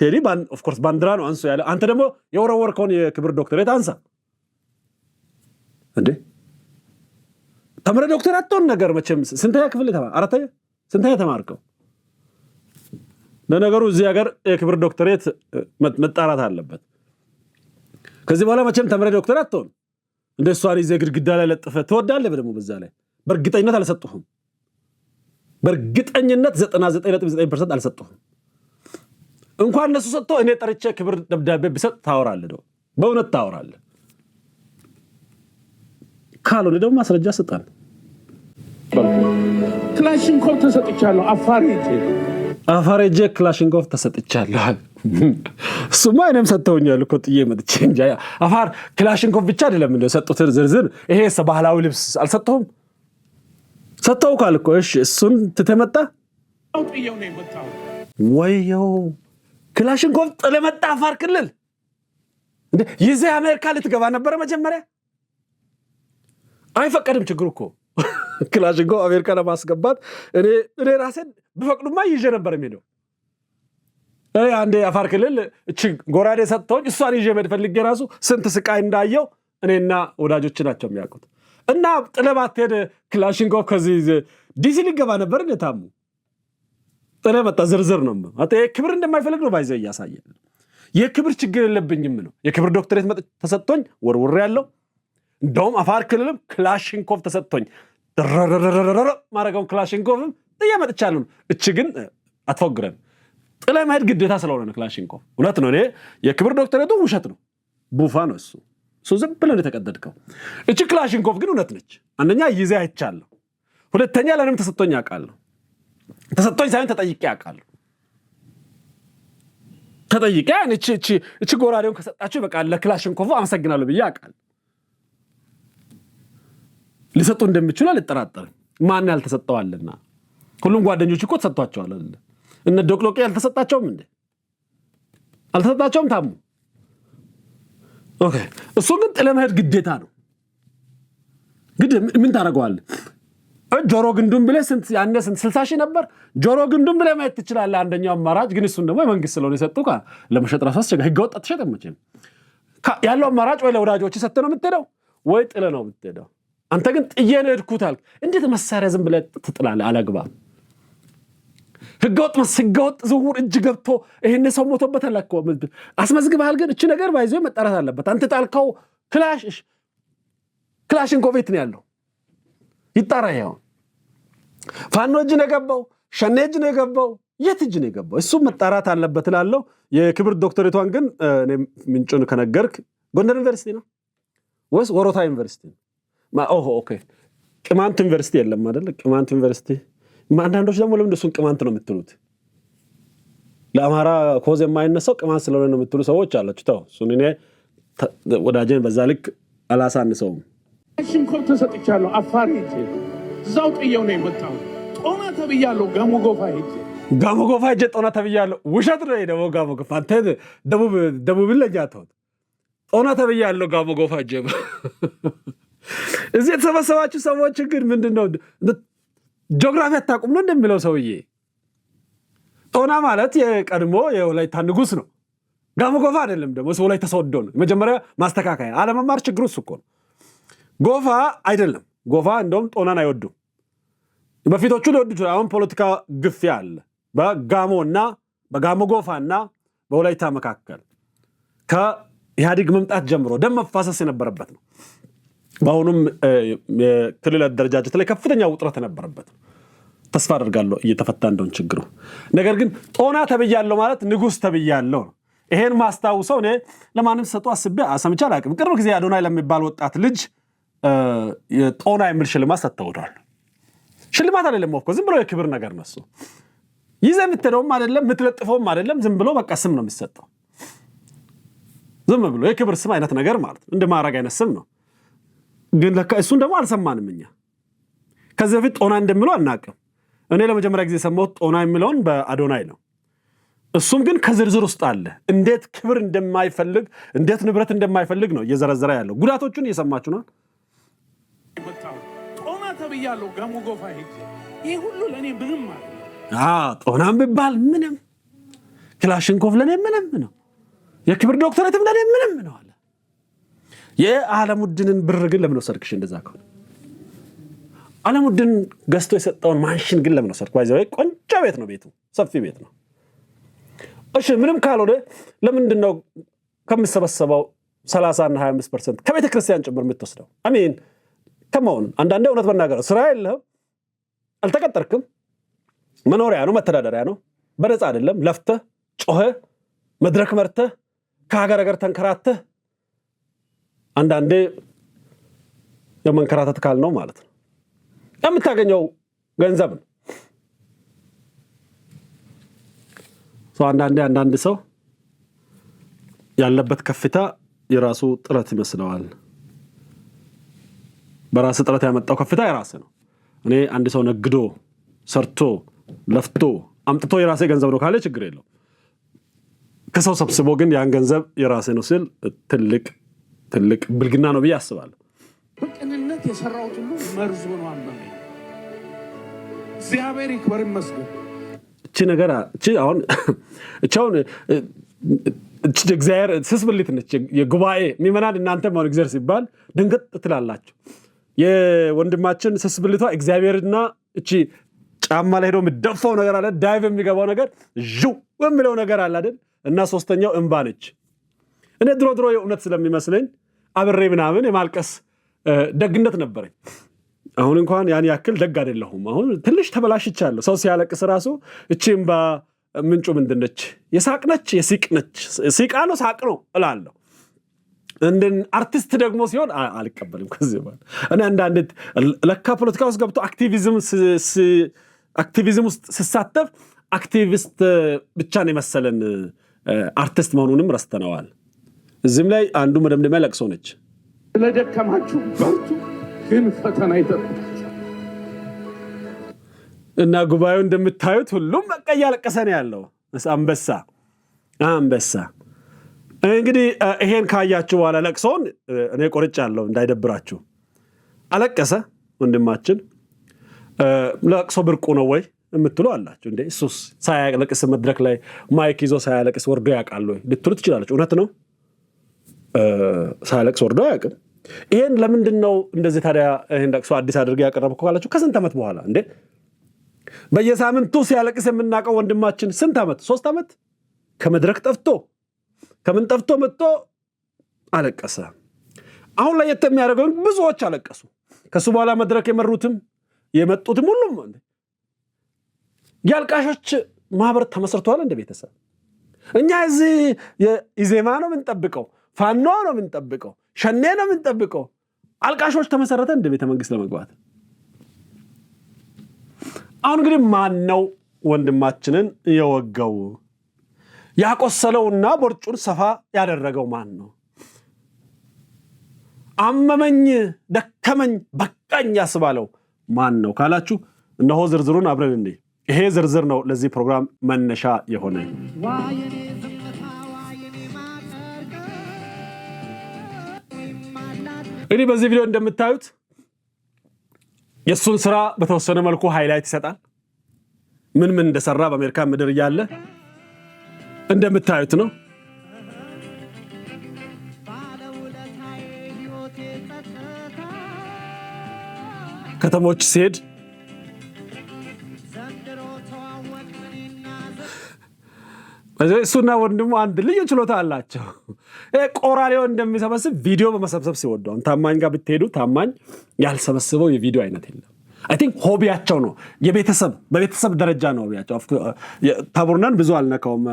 ቴዲ ኦፍ ኮርስ ባንዲራ ነው አንሶ ያለ። አንተ ደግሞ የወረወርከውን የክብር ዶክትሬት አንሳ እንዴ። ተምረህ ዶክተር አትሆን ነገር መቼም። ስንተኛ ክፍል ተማር? አራተኛ ስንተኛ ተማርከው? ለነገሩ እዚህ ሀገር የክብር ዶክትሬት መጣራት አለበት። ከዚህ በኋላ መቼም ተምረህ ዶክተር አትሆን። እንደ እሷን ይዘህ ግድግዳ ላይ ለጥፈህ ትወዳለህ። ደግሞ በዛ ላይ በእርግጠኝነት አልሰጡህም። በእርግጠኝነት 99.9% አልሰጡህም። እንኳን እነሱ ሰጥቶ እኔ ጠርቼ ክብር ደብዳቤ ቢሰጥ ታወራለህ ነው፣ በእውነት ታወራለህ። ካልሆነ ደግሞ ማስረጃ ስጣን። ክላሽንኮቭ ተሰጥቻለሁ። አፋር ሄጄ ክላሽንኮቭ ተሰጥቻለሁ። እሱማ እኔም ሰጥተውኛል እኮ ጥዬ መጥቼ እንጂ። አፋር ክላሽንኮቭ ብቻ አይደለም እንደው ሰጡትን ዝርዝር። ይሄ ባህላዊ ልብስ አልሰጠሁም? ሰጥተውካል እኮ። እሺ እሱን ትተመጣ ወየው ክላሽንኮቭ ጥለመጣ አፋር ክልል እንዴ? ይዘህ አሜሪካ ልትገባ ነበረ መጀመሪያ። አይፈቀድም። ችግሩ እኮ ክላሽንኮቭ አሜሪካ ለማስገባት እኔ ራሴን በፈቅዱማ ይዤ ነበር የሚሄደው። አንዴ አፋር ክልል እቺ ጎራዴ ሰጥተውኝ እሷን ይዤ መሄድ ፈልጌ ራሱ ስንት ስቃይ እንዳየው እኔና ወዳጆች ናቸው የሚያውቁት። እና ጥለባት ሄደ ክላሽንኮቭ ከዚህ ዲሲ ሊገባ ነበር እንደ ታሙ ጥለመጣ። ዝርዝር ነው አተ ክብር እንደማይፈልግ ነው ባይዘ እያሳየ። የክብር ችግር የለብኝም ነው። የክብር ዶክትሬት ተሰጥቶኝ ወርውሬ ያለው። እንደውም አፋር ክልልም ክላሽንኮቭ ተሰጥቶኝ ማረጋውን ክላሽንኮቭም ጥዬ መጥቻለሁ። እቺ ግን አትፎግረን። ጥለ መሄድ ግዴታ ስለሆነ ነው ክላሽንኮቭ። እውነት ነው። እኔ የክብር ዶክትሬቱ ውሸት ነው፣ ቡፋ ነው እሱ ዝም ብለን የተቀደድከው። እቺ ክላሽንኮቭ ግን እውነት ነች። አንደኛ ይዜ አይቻለሁ፣ ሁለተኛ ለእኔም ተሰጥቶኝ አውቃለሁ። ተሰጥቶኝ ሳይሆን ተጠይቄ አውቃለሁ። ተጠይቄ እቺ ጎራዴውን ከሰጣችሁ በቃ ለክላሽንኮቭ አመሰግናለሁ ብዬ አውቃለሁ። ሊሰጡ እንደሚችሉ አልጠራጠርም። ማን ያልተሰጠዋልና? ሁሉም ጓደኞች እኮ ተሰጥቷቸዋል አይደል? እነ ዶቅሎቄ ያልተሰጣቸውም እንዴ? አልተሰጣቸውም ታሙ። ኦኬ እሱ ግን ጥለመሄድ ግዴታ ነው። ምን ታደርገዋለህ? ጆሮ ግንዱን ብለህ ስንት 60 ሺህ ነበር። ጆሮ ግንዱን ብለህ ማየት ትችላለህ። አንደኛው አማራጭ ግን እሱን ደግሞ የመንግስት ስለሆነ የሰጡ ለመሸጥ ራሱ አስቸጋሪ። ህገወጥ አትሸጥም መቼም። ያለው አማራጭ ወይ ለወዳጆች ሰጥተህ ነው የምትሄደው ወይ ጥለህ ነው የምትሄደው። አንተ ግን ጥዬ ነው የሄድኩት አልክ። እንዴት መሳሪያ ዝም ብለህ ትጥላለህ? አላግባብ ህገወጥ ዝውውር እጅ ገብቶ ይሄን ሰው ሞቶበታል እኮ አስመዝግበሃል። ግን እቺ ነገር ባይዘው መጣራት አለበት። አንተ ጣልከው ክላሽንኮቭ የት ነው ያለው? ይጣራ። ያው ፋኖ እጅ ነው የገባው፣ ሸኔ እጅ ነው የገባው፣ የት እጅ ነው የገባው? እሱ መጣራት አለበት እላለሁ። የክብር ዶክተሬቷን ግን ምንጩን ከነገርክ ጎንደር ዩኒቨርሲቲ ነው ወይስ ወሮታ ዩኒቨርሲቲ ነው? ኦኬ ቅማንት ዩኒቨርሲቲ የለም አይደል? ቅማንት ዩኒቨርሲቲ። አንዳንዶች ደግሞ ለምን እሱን ቅማንት ነው የምትሉት? ለአማራ ኮዝ የማይነሳው ቅማንት ስለሆነ ነው የምትሉ ሰዎች አላችሁ። ተው እሱን እኔ ወዳጄን በዛ ልክ አላሳንሰውም። ክላሽንኮቭ ተሰጥቻለሁ። አፋር ሄጄ እዛው ጥዬው ነው የመጣው። ጦና ተብያለሁ ጋሞ ጎፋ ሄጄ ጦና ተብያለሁ። ውሸት ነው ደግሞ ጋሞ ጎፋ አንተ ደቡብ ለጃተው ጦና ተብያለሁ ጋሞ ጎፋ ሄጄ። እዚህ የተሰበሰባችሁ ሰዎች ግን ምንድነው ጂኦግራፊ አታውቁም ነው እንደሚለው ሰውዬ። ጦና ማለት የቀድሞ የወላይታ ንጉስ ነው። ጋሞ ጎፋ አይደለም ደግሞ ወላይታ ሶዶ ነው። መጀመሪያ ማስተካከያ አለመማር ችግሩ እሱ እኮ ነው። ጎፋ አይደለም። ጎፋ እንደውም ጦናን አይወዱም። በፊቶቹ ሊወዱት አሁን ፖለቲካ ግፊያ አለ በጋሞ ጎፋና በወላይታ መካከል ከኢህአዴግ መምጣት ጀምሮ ደም መፋሰስ የነበረበት ነው። በአሁኑም የክልል አደረጃጀት ላይ ከፍተኛ ውጥረት የነበረበት ነው። ተስፋ አደርጋለሁ እየተፈታ እንደሆነ ችግሩ። ነገር ግን ጦና ተብያለሁ ማለት ንጉስ ተብያለሁ ነው። ይሄን ማስታውሰው እኔ ለማንም ሰጡ አሰምቼ አላውቅም። ቅርብ ጊዜ አዶናይ ለሚባል ወጣት ልጅ የጦና የሚል ሽልማት ሰጥተውታል። ሽልማት አይደለም እኮ ዝም ብሎ የክብር ነገር ነው። እሱ ይዘህ የምትሄደውም አይደለም የምትለጥፈውም አይደለም። ዝም ብሎ በቃ ስም ነው የሚሰጠው። ዝም ብሎ የክብር ስም አይነት ነገር ማለት ነው። እንደ ማዕረግ አይነት ስም ነው። ግን ለካ እሱን ደግሞ አልሰማንም እኛ። ከዚህ በፊት ጦና እንደሚለው አናውቅም። እኔ ለመጀመሪያ ጊዜ የሰማሁት ጦና የሚለውን በአዶናይ ነው። እሱም ግን ከዝርዝር ውስጥ አለ። እንዴት ክብር እንደማይፈልግ እንዴት ንብረት እንደማይፈልግ ነው እየዘረዘረ ያለው። ጉዳቶቹን እየሰማችሁ ነው። ጦና ተብያለሁ ጋሞ ጎፋ ሄጄ ይህ ሁሉ ለእኔ ምንም ማለት ጦናም ቢባል ምንም፣ ክላሽንኮቭ ለእኔ ምንም ነው፣ የክብር ዶክተሬትም ለእኔ ምንም ነው አለ። የዓለሙድንን ብር ግን ለምን ወሰድክሽ? እንደዛ ከሆነ ዓለሙድን ገዝቶ የሰጠውን ማንሽን ግን ለምን ወሰድክ? ባይዘው ቆንጆ ቤት ነው፣ ቤቱ ሰፊ ቤት ነው። እሺ ምንም ካልሆነ ለምንድን ነው ከምሰበሰበው 30 እና 25% ከቤተ ክርስቲያን ጭምር የምትወስደው? አሜን ከመሆን አንዳንዴ እውነት መናገር ስራ የለህም፣ አልተቀጠርክም፣ መኖሪያ ነው መተዳደሪያ ነው፣ በነፃ አይደለም፣ ለፍተህ ጮኸህ መድረክ መርተህ ከሀገር ሀገር ተንከራተህ አንዳንዴ የመንከራተት ካል ነው ማለት ነው የምታገኘው ገንዘብ ነው። አንዳንድ ሰው ያለበት ከፍታ የራሱ ጥረት ይመስለዋል። በራስ ጥረት ያመጣው ከፍታ የራስ ነው። እኔ አንድ ሰው ነግዶ ሰርቶ ለፍቶ አምጥቶ የራሴ ገንዘብ ነው ካለ ችግር የለው። ከሰው ሰብስቦ ግን ያን ገንዘብ የራሴ ነው ሲል ትልቅ ብልግና ነው ብዬ አስባለሁ። በቅንነት የሰራሁት ሁሉ መርዝ ሆኖ አመመኝ። እግዚአብሔር ይክበር ይመስገን። አሁን እግዚአብሔር ስስብልት ነች። የጉባኤ የሚመናን እናንተ ማን እግዚአብሔር ሲባል ድንገት ትላላችሁ። የወንድማችን ስስብልቷ እግዚአብሔርና እቺ ጫማ ላይ ሄዶ የሚደፋው ነገር አለ፣ ዳይቭ የሚገባው ነገር ጁ የሚለው ነገር አለ አይደል? እና ሶስተኛው እንባ ነች። እኔ ድሮ የእውነት ስለሚመስለኝ አብሬ ምናምን የማልቀስ ደግነት ነበረኝ። አሁን እንኳን ያን ያክል ደግ አይደለሁም። አሁን ትንሽ ተበላሽቻለሁ። ሰው ሲያለቅስ ራሱ እቺ እንባ ምንጩ ምንድነች? የሳቅ ነች? የሲቅ ነች? ሲቃ ነው ሳቅ ነው እላለሁ። እንደን አርቲስት ደግሞ ሲሆን አልቀበልም። ከዚህ በኋላ እኔ አንዳንዴ ለካ ፖለቲካ ውስጥ ገብቶ አክቲቪዝም ውስጥ ሲሳተፍ አክቲቪስት ብቻ ነው የመሰለን አርቲስት መሆኑንም ረስተነዋል። እዚህም ላይ አንዱ መደምደሚያ ለቅሶ ነች። ለደከማችሁ በርቱ፣ ግን ፈተና ይጠብቃል እና ጉባኤው እንደምታዩት ሁሉም በቃ እያለቀሰ ነው ያለው። አንበሳ እንግዲህ ይሄን ካያችሁ በኋላ ለቅሶን እኔ ቆርጫለሁ እንዳይደብራችሁ። አለቀሰ ወንድማችን። ለቅሶ ብርቁ ነው ወይ የምትሉ አላችሁ። እንዴ እሱስ ሳያለቅስ መድረክ ላይ ማይክ ይዞ ሳያለቅስ ወርዶ ያውቃል ወይ ልትሉ ትችላላችሁ። እውነት ነው፣ ሳያለቅስ ወርዶ አያውቅም። ይሄን ለምንድን ነው እንደዚህ ታዲያ ይሄን ለቅሶ አዲስ አድርገህ ያቀረብኩ ካላችሁ ከስንት ዓመት በኋላ እንዴ በየሳምንቱ ሲያለቅስ የምናውቀው ወንድማችን ስንት ዓመት 3 ዓመት ከመድረክ ጠፍቶ ከምን ጠፍቶ መጥቶ አለቀሰ። አሁን ላይ የሚያደርገው ብዙዎች አለቀሱ። ከሱ በኋላ መድረክ የመሩትም የመጡትም ሁሉም የአልቃሾች ማህበር ተመስርቷል። እንደ ቤተሰብ እኛ እዚህ የኢዜማ ነው የምንጠብቀው፣ ፋኖ ነው የምንጠብቀው፣ ሸኔ ነው የምንጠብቀው። አልቃሾች ተመሰረተ እንደ ቤተ መንግስት ለመግባት። አሁን እንግዲህ ማን ነው ወንድማችንን የወጋው ያቆሰለውና ቦርጩን ሰፋ ያደረገው ማን ነው? አመመኝ ደከመኝ በቃኝ ያስባለው ማን ነው ካላችሁ እነሆ ዝርዝሩን አብረን እንይ። ይሄ ዝርዝር ነው ለዚህ ፕሮግራም መነሻ የሆነ። እንግዲህ በዚህ ቪዲዮ እንደምታዩት የሱን ስራ በተወሰነ መልኩ ሃይላይት ይሰጣል። ምን እንደሰራ በአሜሪካ ምድር ያለ እንደምታዩት ነው። ከተሞች ሲሄድ እሱና ወንድሙ አንድ ልዩ ችሎታ አላቸው። ቆራሌው እንደሚሰበስብ ቪዲዮ በመሰብሰብ ሲወዱ ታማኝ ጋር ብትሄዱ ታማኝ ያልሰበስበው የቪዲዮ አይነት የለም። አይ ቲንክ ሆቢያቸው ነው። በቤተሰብ ደረጃ ነው ሆቢያቸው። ታቦርናን ብዙ አልነካውም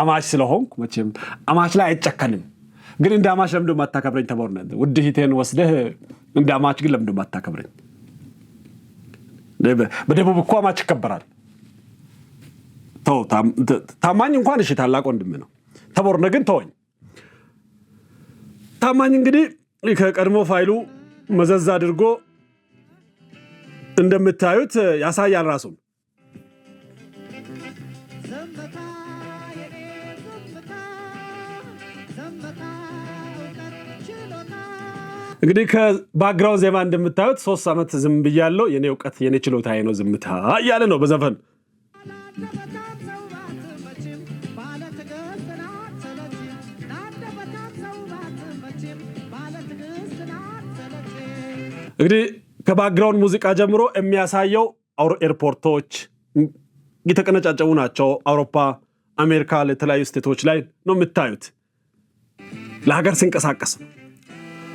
አማች ስለሆንኩ መቼም አማች ላይ አይጨከንም። ግን እንደ አማች ለምንድን ማታከብረኝ ታቦርናን? ውድ ሂቴን ወስደህ እንደ አማች ግን ለምንድን ማታከብረኝ? በደቡብ እኮ አማች ይከበራል። ተው ታማኝ እንኳን እሺ ታላቅ ወንድም ነው። ታቦርና ግን ተወኝ። ታማኝ እንግዲህ ከቀድሞ ፋይሉ መዘዝ አድርጎ እንደምታዩት ያሳያል ራሱን። እንግዲህ ከባክግራውንድ ዜማ እንደምታዩት 3 ዓመት ዝም ብያለሁ፣ የኔ ዕውቀት የኔ ችሎታዬ ነው ዝምታ እያለ ነው በዘፈን። እንግዲህ ከባክግራውንድ ሙዚቃ ጀምሮ የሚያሳየው ኤርፖርቶች የተቀነጫጨቡ ናቸው። አውሮፓ፣ አሜሪካ ለተለያዩ ስቴቶች ላይ ነው የምታዩት። ለሀገር ሲንቀሳቀስ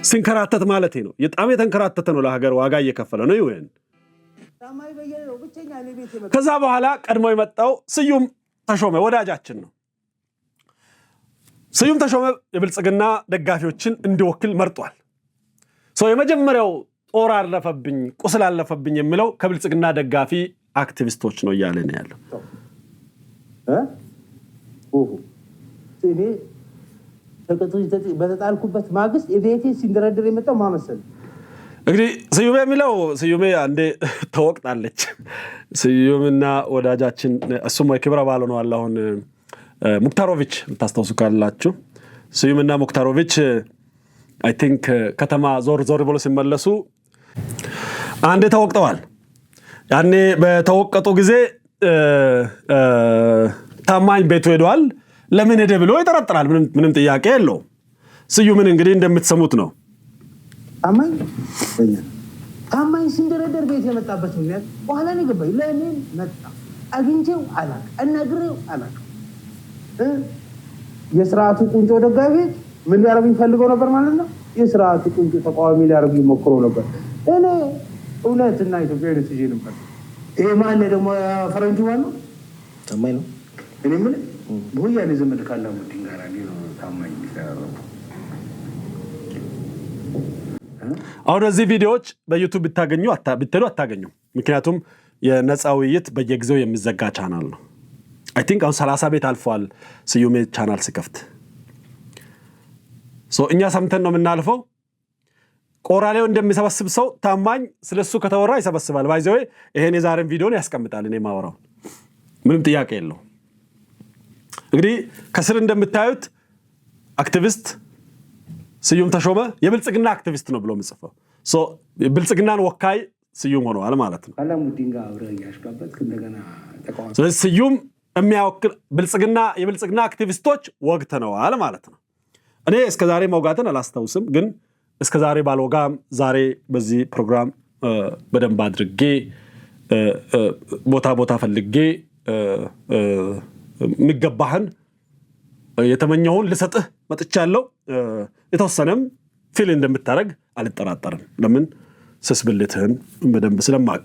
ሲንከራተት ማለት ነው። በጣም የተንከራተተ ነው። ለሀገር ዋጋ እየከፈለ ነው ይወን። ከዛ በኋላ ቀድሞ የመጣው ስዩም ተሾመ ወዳጃችን ነው። ስዩም ተሾመ የብልጽግና ደጋፊዎችን እንዲወክል መርጧል። የመጀመሪያው ጦር አለፈብኝ ቁስል አለፈብኝ የሚለው ከብልጽግና ደጋፊ አክቲቪስቶች ነው እያለ ነው ያለው። እኔ በተጣልኩበት ማግስት እቤቴ ሲንደረደር የመጣው ማመሰል እንግዲህ ስዩሜ የሚለው ስዩሜ አንዴ ተወቅጣለች። ስዩምና ወዳጃችን እሱም የክብረ በዓል ነው አሁን ሙክታሮቪች ታስታውሱ ካላችሁ ስዩምና ሙክታሮቪች አይ ቲንክ ከተማ ዞር ብሎ ሲመለሱ አንዴ ተወቅጠዋል። ያኔ በተወቀጡ ጊዜ ታማኝ ቤቱ ሄዷል። ለምን ሄደ ብሎ ይጠረጥራል። ምንም ጥያቄ የለው። ስዩምን እንግዲህ እንደምትሰሙት ነው። ታማኝ ሲንደረደር ቤት የመጣበት ምክንያት በኋላ ነው ገባኝ። ለምን መጣ አግኝቼው አላውቅም፣ እነግሬው አላውቅም። የስርዓቱ ቁንጮ ደጋፊ ምን ሊያደርጉኝ ፈልገው ነበር ማለት ነው። የስርዓቱ ቁንጮ ተቃዋሚ ሊያደርጉኝ ሞክረው ነበር። እኔ እውነትና ኢትዮጵያዊነት ይዤ ነበር። ይሄ ማን ደግሞ ፈረንጁ ነው ታማኝ ነው። እኔ ምን በሁያኔ ዘመድ ካለው ድንጋራ ነው ታማኝ ይፈራረው። አሁን እዚህ ቪዲዮዎች በዩቲዩብ ብትሉ አታገኙ። ምክንያቱም የነፃ ውይይት በየጊዜው የሚዘጋ ቻናል ነው። አይ ቲንክ አሁን 30 ቤት አልፏል ስዩሜ ቻናል ሲከፍት። እኛ ሰምተን ነው የምናልፈው። ቆራሌው እንደሚሰበስብ ሰው ታማኝ ስለሱ ከተወራ ይሰበስባል። ባይዘው ይሄን የዛሬን ቪዲዮን ያስቀምጣል። እኔ ማወራው ምንም ጥያቄ የለው። እንግዲህ ከስር እንደምታዩት አክቲቪስት ስዩም ተሾመ የብልጽግና አክቲቪስት ነው ብሎ ምጽፈው ብልጽግናን ወካይ ስዩም ሆነዋል ማለት ነው። ስለዚህ ስዩም የሚያወክል የብልጽግና አክቲቪስቶች ወግተነዋል ማለት ነው። እኔ እስከዛሬ መውጋትን አላስታውስም፣ ግን እስከዛሬ ባልወጋም ዛሬ በዚህ ፕሮግራም በደንብ አድርጌ ቦታ ፈልጌ የሚገባህን የተመኘውን ልሰጥህ መጥቻለሁ። የተወሰነም ፊል እንደምታደርግ አልጠራጠርም። ለምን ስስብልትህን በደንብ ስለማቅ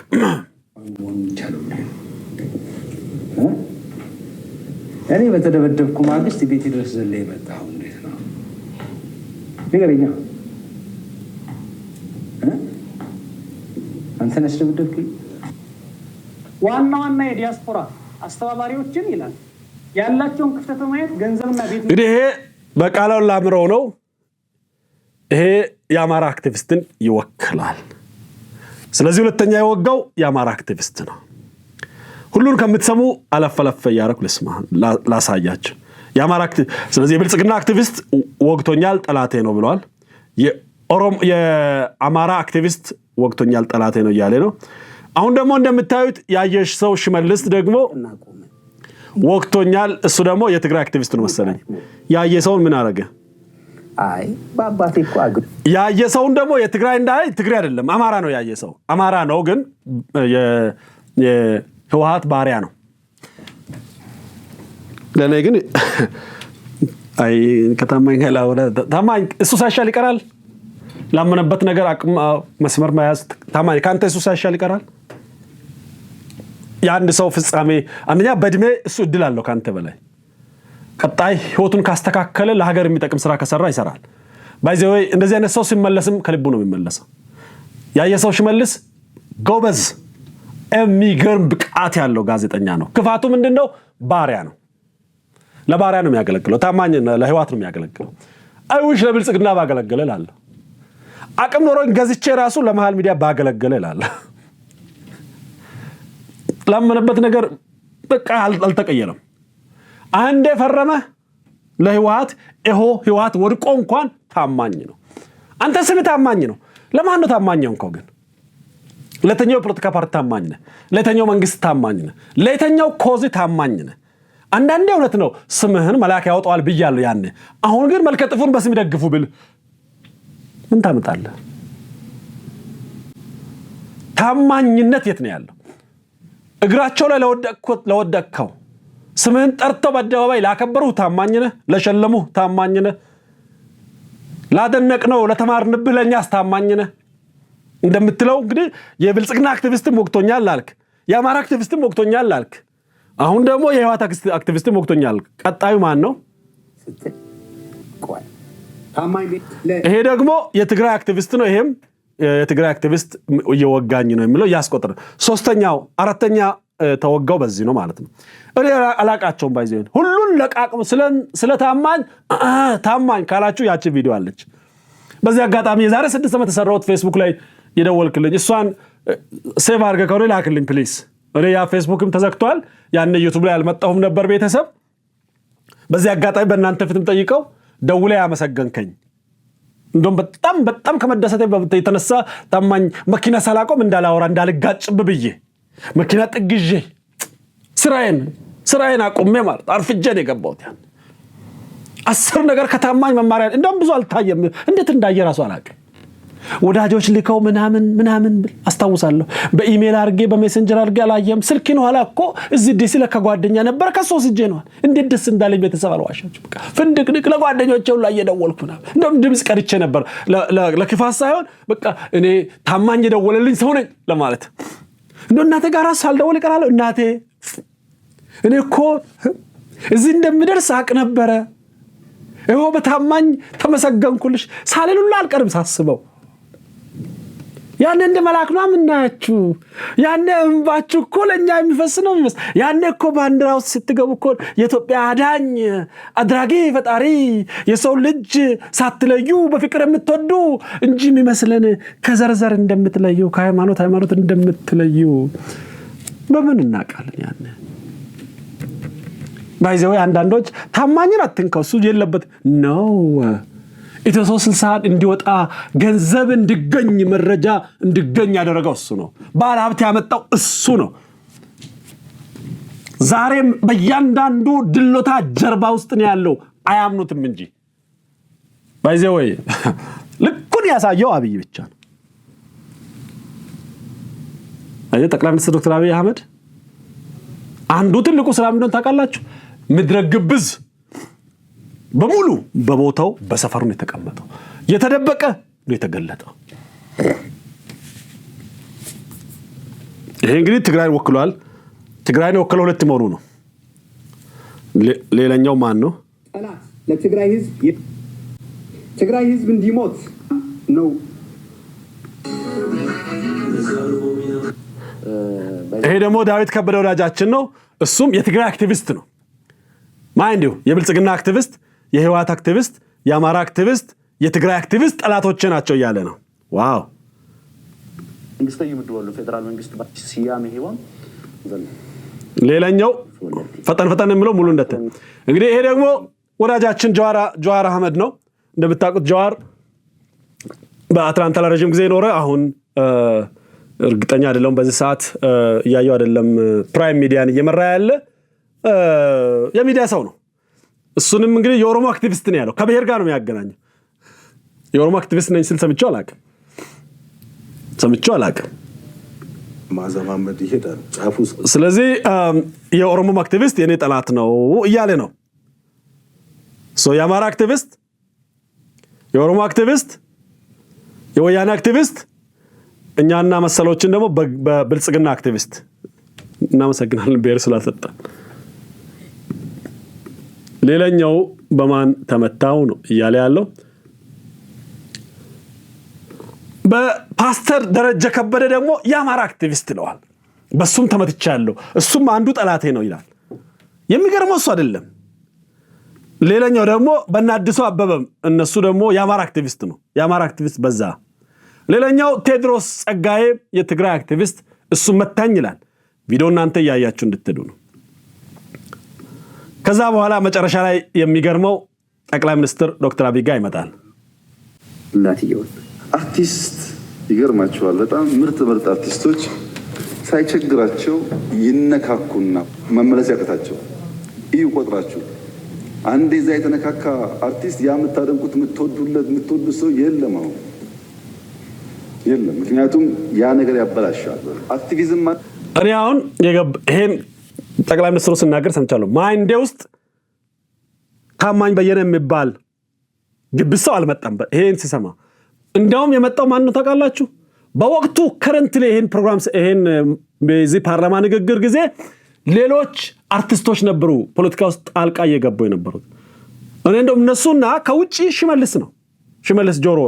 እኔ በተደበደብኩ ማግስት ቤት ድረስ ዘለ የመጣው እንዴት ነው ንገረኛ። አንተ ነህ ደብደብኩኝ። ዋና የዲያስፖራ አስተባባሪዎችን ይላል ያላቸውን ክፍተት በማየት ገንዘብና ቤት እንግዲህ ይሄ በቃላው ላምረው ነው። ይሄ የአማራ አክቲቪስትን ይወክላል። ስለዚህ ሁለተኛ የወጋው የአማራ አክቲቪስት ነው። ሁሉን ከምትሰሙ አለፈለፈ ያረኩ ላሳያችሁ የአማራ ስለዚህ የብልጽግና አክቲቪስት ወግቶኛል ጠላቴ ነው ብለዋል። የአማራ አክቲቪስት ወግቶኛል ጠላቴ ነው እያለ ነው። አሁን ደግሞ እንደምታዩት ያየሽ ሰው ሽመልስ ደግሞ ወግቶኛል። እሱ ደግሞ የትግራይ አክቲቪስት ነው መሰለኝ። ያየሰውን ምን አረገ? አይ ባባቴ እኮ ያየሰውን ደግሞ የትግራይ እንዳይ ትግራይ አይደለም አማራ ነው ያየሰው። አማራ ነው ግን የህወሓት ባሪያ ነው። ለኔ ግን አይ ከታማኝ ታማኝ እሱ ሳይሻል ይቀራል። ላመነበት ነገር አቅም መስመር መያዝ ታማኝ ካንተ እሱ ሳይሻል ይቀራል። የአንድ ሰው ፍጻሜ አንደኛ በእድሜ እሱ እድል አለው ካንተ በላይ ቀጣይ ህይወቱን ካስተካከለ ለሀገር የሚጠቅም ስራ ከሰራ ይሰራል። ባይዘው እንደዚህ አይነት ሰው ሲመለስም ከልቡ ነው የሚመለሰው። ያየሰው ሽመልስ ጎበዝ የሚገርም ብቃት ያለው ጋዜጠኛ ነው። ክፋቱ ምንድነው? ባሪያ ነው። ለባሪያ ነው የሚያገለግለው። ታማኝ ለህይወት ነው የሚያገለግለው። አይውሽ ለብልጽግና ባገለገለ እላለሁ። አቅም ኖሮኝ ገዝቼ ራሱ ለመሃል ሚዲያ ባገለገለ እላለሁ። ላመነበት ነገር በቃ አልተቀየረም። አንዴ ፈረመ ለህይወት ህይወት ወድቆ እንኳን ታማኝ ነው። አንተ ስም ታማኝ ነው። ለማን ነው ታማኝ እንኳን ግን? ለተኛው ፖለቲካ ፓርቲ ታማኝ ነህ። ለተኛው መንግስት ታማኝ ነህ። ለተኛው ኮዝ ታማኝ ነህ። አንዳንዴ እውነት ነው ስምህን መልአክ ያወጣዋል ብያለሁ ያኔ። አሁን ግን መልከጥፉን በስም ይደግፉ ብል ምን ታመጣለህ? ታማኝነት የት ነው ያለው? እግራቸው ላይ ለወደቅከው ስምህን ጠርተው በአደባባይ ላከበሩ ታማኝ ነህ። ለሸለሙ ታማኝ ነህ። ላደነቅነው ለተማርንብህ ለኛስ ታማኝ ነህ። እንደምትለው እንግዲህ የብልጽግና አክቲቪስትም ወቅቶኛል አልክ። የአማራ አክቲቪስትም ወቅቶኛል አልክ። አሁን ደግሞ የህወሓት አክቲቪስትም ወቅቶኛል። ቀጣዩ ማን ነው? ይሄ ደግሞ የትግራይ አክቲቪስት ነው። ይሄም የትግራይ አክቲቪስት እየወጋኝ ነው የሚለው ያስቆጥር። ሶስተኛው አራተኛ ተወጋው በዚህ ነው ማለት ነው። እኔ አላቃቸውም ባይዘን ሁሉን ለቃቅም ስለታማኝ ካላችሁ ያቺ ቪዲዮ አለች። በዚህ አጋጣሚ የዛሬ 6 ዓመት ተሰራውት ፌስቡክ ላይ የደወልክልኝ እሷን ሴቭ አድርገህ ከሆነ ላክልኝ ፕሊዝ። እኔ ያ ፌስቡክም ተዘግቷል። ያን ዩቲዩብ ላይ አልመጣሁም ነበር ቤተሰብ። በዚህ አጋጣሚ በእናንተ ፊትም ጠይቀው ደውለህ ያመሰገንከኝ እንደውም በጣም ከመደሰቴ የተነሳ ታማኝ መኪና ሳላቆም እንዳላወራ እንዳልጋጭብ ብዬ መኪና ጥግዤ ስራዬን አቆሜ ማለት አርፍጄ ነው የገባሁት። ያን 10 ነገር ከታማኝ መማሪያ እንደውም ብዙ አልታየም። እንዴት እንዳየ ራሱ አላውቅም። ወዳጆች ልከው ምናምን አስታውሳለሁ። በኢሜል አድርጌ በሜሴንጀር አድርጌ አላየም። ስልኬን ኋላ እኮ እዚህ ዲሲ ለከጓደኛ ነበር ከሶስት እጄ ነው። እንዴት ደስ እንዳለኝ ቤተሰብ አልዋሻችሁ። በቃ ፍንድቅድቅ ለጓደኞቼ ሁሉ እየደወልኩ ነው። እንደውም ድምጽ ቀርቼ ነበር ለክፋት ሳይሆን በቃ እኔ ታማኝ የደወለልኝ ሰው ነኝ ለማለት። እንደው እናቴ ጋር ሳልደውል እቀራለሁ። እናቴ እኔ እኮ እዚህ እንደምደርስ አቅ ነበረ። ይኸው በታማኝ ተመሰገንኩልሽ ሳልል ሁሉ አልቀርም ሳስበው። ያኔ እንደ መላክ ነው ምናያችሁ። ያኔ እንባችሁ እኮ ለኛ የሚፈስ ነው የሚመስል። ያኔ እኮ ባንዲራው ስትገቡ እኮ የኢትዮጵያ አዳኝ አድራጊ ፈጣሪ የሰው ልጅ ሳትለዩ በፍቅር የምትወዱ እንጂ የሚመስለን ከዘርዘር እንደምትለዩ ከሃይማኖት እንደምትለዩ በምን እናውቃለን? ያኔ ባይዘው አንዳንዶች ታማኝን አትንከው እሱ የለበት ነው ኢትዮ 360 እንዲወጣ ገንዘብ እንዲገኝ መረጃ እንዲገኝ ያደረገው እሱ ነው። ባለ ሀብት ያመጣው እሱ ነው። ዛሬም በእያንዳንዱ ድሎታ ጀርባ ውስጥ ነው ያለው። አያምኑትም እንጂ ባይዘው ልኩን ያሳየው አብይ ብቻ ነው። ጠቅላይ ሚኒስትር ዶክተር አብይ አህመድ አንዱ ትልቁ ስራ ምንድነው ታውቃላችሁ? ምድረግብዝ በሙሉ በቦታው በሰፈሩ ነው የተቀመጠው። የተደበቀ ነው የተገለጠው። ይሄ እንግዲህ ትግራይ ወክሏል። ትግራይን ወክለው ሁለት መሆኑ ነው። ሌላኛው ማን ነው? ለትግራይ ህዝብ እንዲሞት ነው። ይሄ ደግሞ ዳዊት ከበደ ወዳጃችን ነው። እሱም የትግራይ አክቲቪስት ነው። ማንዲው የብልጽግና አክቲቪስት፣ የህወሓት አክቲቪስት፣ የአማራ አክቲቪስት፣ የትግራይ አክቲቪስት ጠላቶች ናቸው እያለ ነው። ዋው የሚስተዩ ምድወሉ ፌደራል መንግስት ሲያሜ ሄዋን ሌላኛው ፈጠን የሚለው ሙሉ እንደተ እንግዲህ ይሄ ደግሞ ወዳጃችን ጀዋር አህመድ ነው። እንደምታውቁት ጀዋር በአትላንታ ለረጅም ጊዜ ኖረ። አሁን እርግጠኛ አይደለም በዚህ ሰዓት ያያው አይደለም ፕራይም ሚዲያን እየመራ ያለ የሚዲያ ሰው ነው። እሱንም እንግዲህ የኦሮሞ አክቲቪስት ነው ያለው። ከብሔር ጋር ነው የሚያገናኘው። የኦሮሞ አክቲቪስት ነኝ ሲል ሰምቼው አላውቅም። ማዘማመድ ይሄዳል ጻፉ። ስለዚህ የኦሮሞ አክቲቪስት የኔ ጠላት ነው እያለ ነው። የአማራ አክቲቪስት፣ የኦሮሞ አክቲቪስት፣ የወያኔ አክቲቪስት እኛና መሰሎችን ደግሞ በብልጽግና አክቲቪስት እናመሰግናለን ብሔር ስላልሰጠ። ሌላኛው በማን ተመታው ነው እያለ ያለው በፓስተር ደረጀ ከበደ ደግሞ የአማራ አክቲቪስት ነዋል። በሱም ተመትቻለሁ እሱም አንዱ ጠላቴ ነው ይላል። የሚገርመው እሱ አይደለም። ሌላኛው ደግሞ በእናድሶ አበበም እነሱ ደግሞ የአማራ አክቲቪስት ነው። የአማራ አክቲቪስት በዛ። ሌላኛው ቴድሮስ ጸጋዬ የትግራይ አክቲቪስት እሱ መታኝ ይላል። ቪዲዮ እናንተ ያያችሁ እንድትዱ ነው። ከዛ በኋላ መጨረሻ ላይ የሚገርመው ጠቅላይ ሚኒስትር ዶክተር አብይ ጋር ይመጣል። እናትየው አርቲስት ይገርማቸዋል። በጣም ምርጥ አርቲስቶች ሳይቸግራቸው ይነካኩና መመለስ ያቀታቸው ይህ ቆጥራችሁ አንዴ እዛ የተነካካ አርቲስት ያ የምታደንቁት የምትወዱት ሰው የለም አሁን የለም። ምክንያቱም ያ ነገር ያበላሻል አክቲቪዝም። እኔ አሁን ይሄን ጠቅላይ ሚኒስትሩ ሲናገር ሰምቻለሁ። ማይንዴ ውስጥ ታማኝ በየነ የሚባል ግብሰው አልመጣም። ይሄን ሲሰማ እንደውም የመጣው ማን ነው ታውቃላችሁ? በወቅቱ ከረንትሊ ይሄን ፕሮግራም ይሄን በዚህ ፓርላማ ንግግር ጊዜ ሌሎች አርቲስቶች ነበሩ ፖለቲካ ውስጥ ጣልቃ እየገቡ የነበሩት። እኔ እንደውም እነሱና ከውጪ ሽመልስ ጆሮ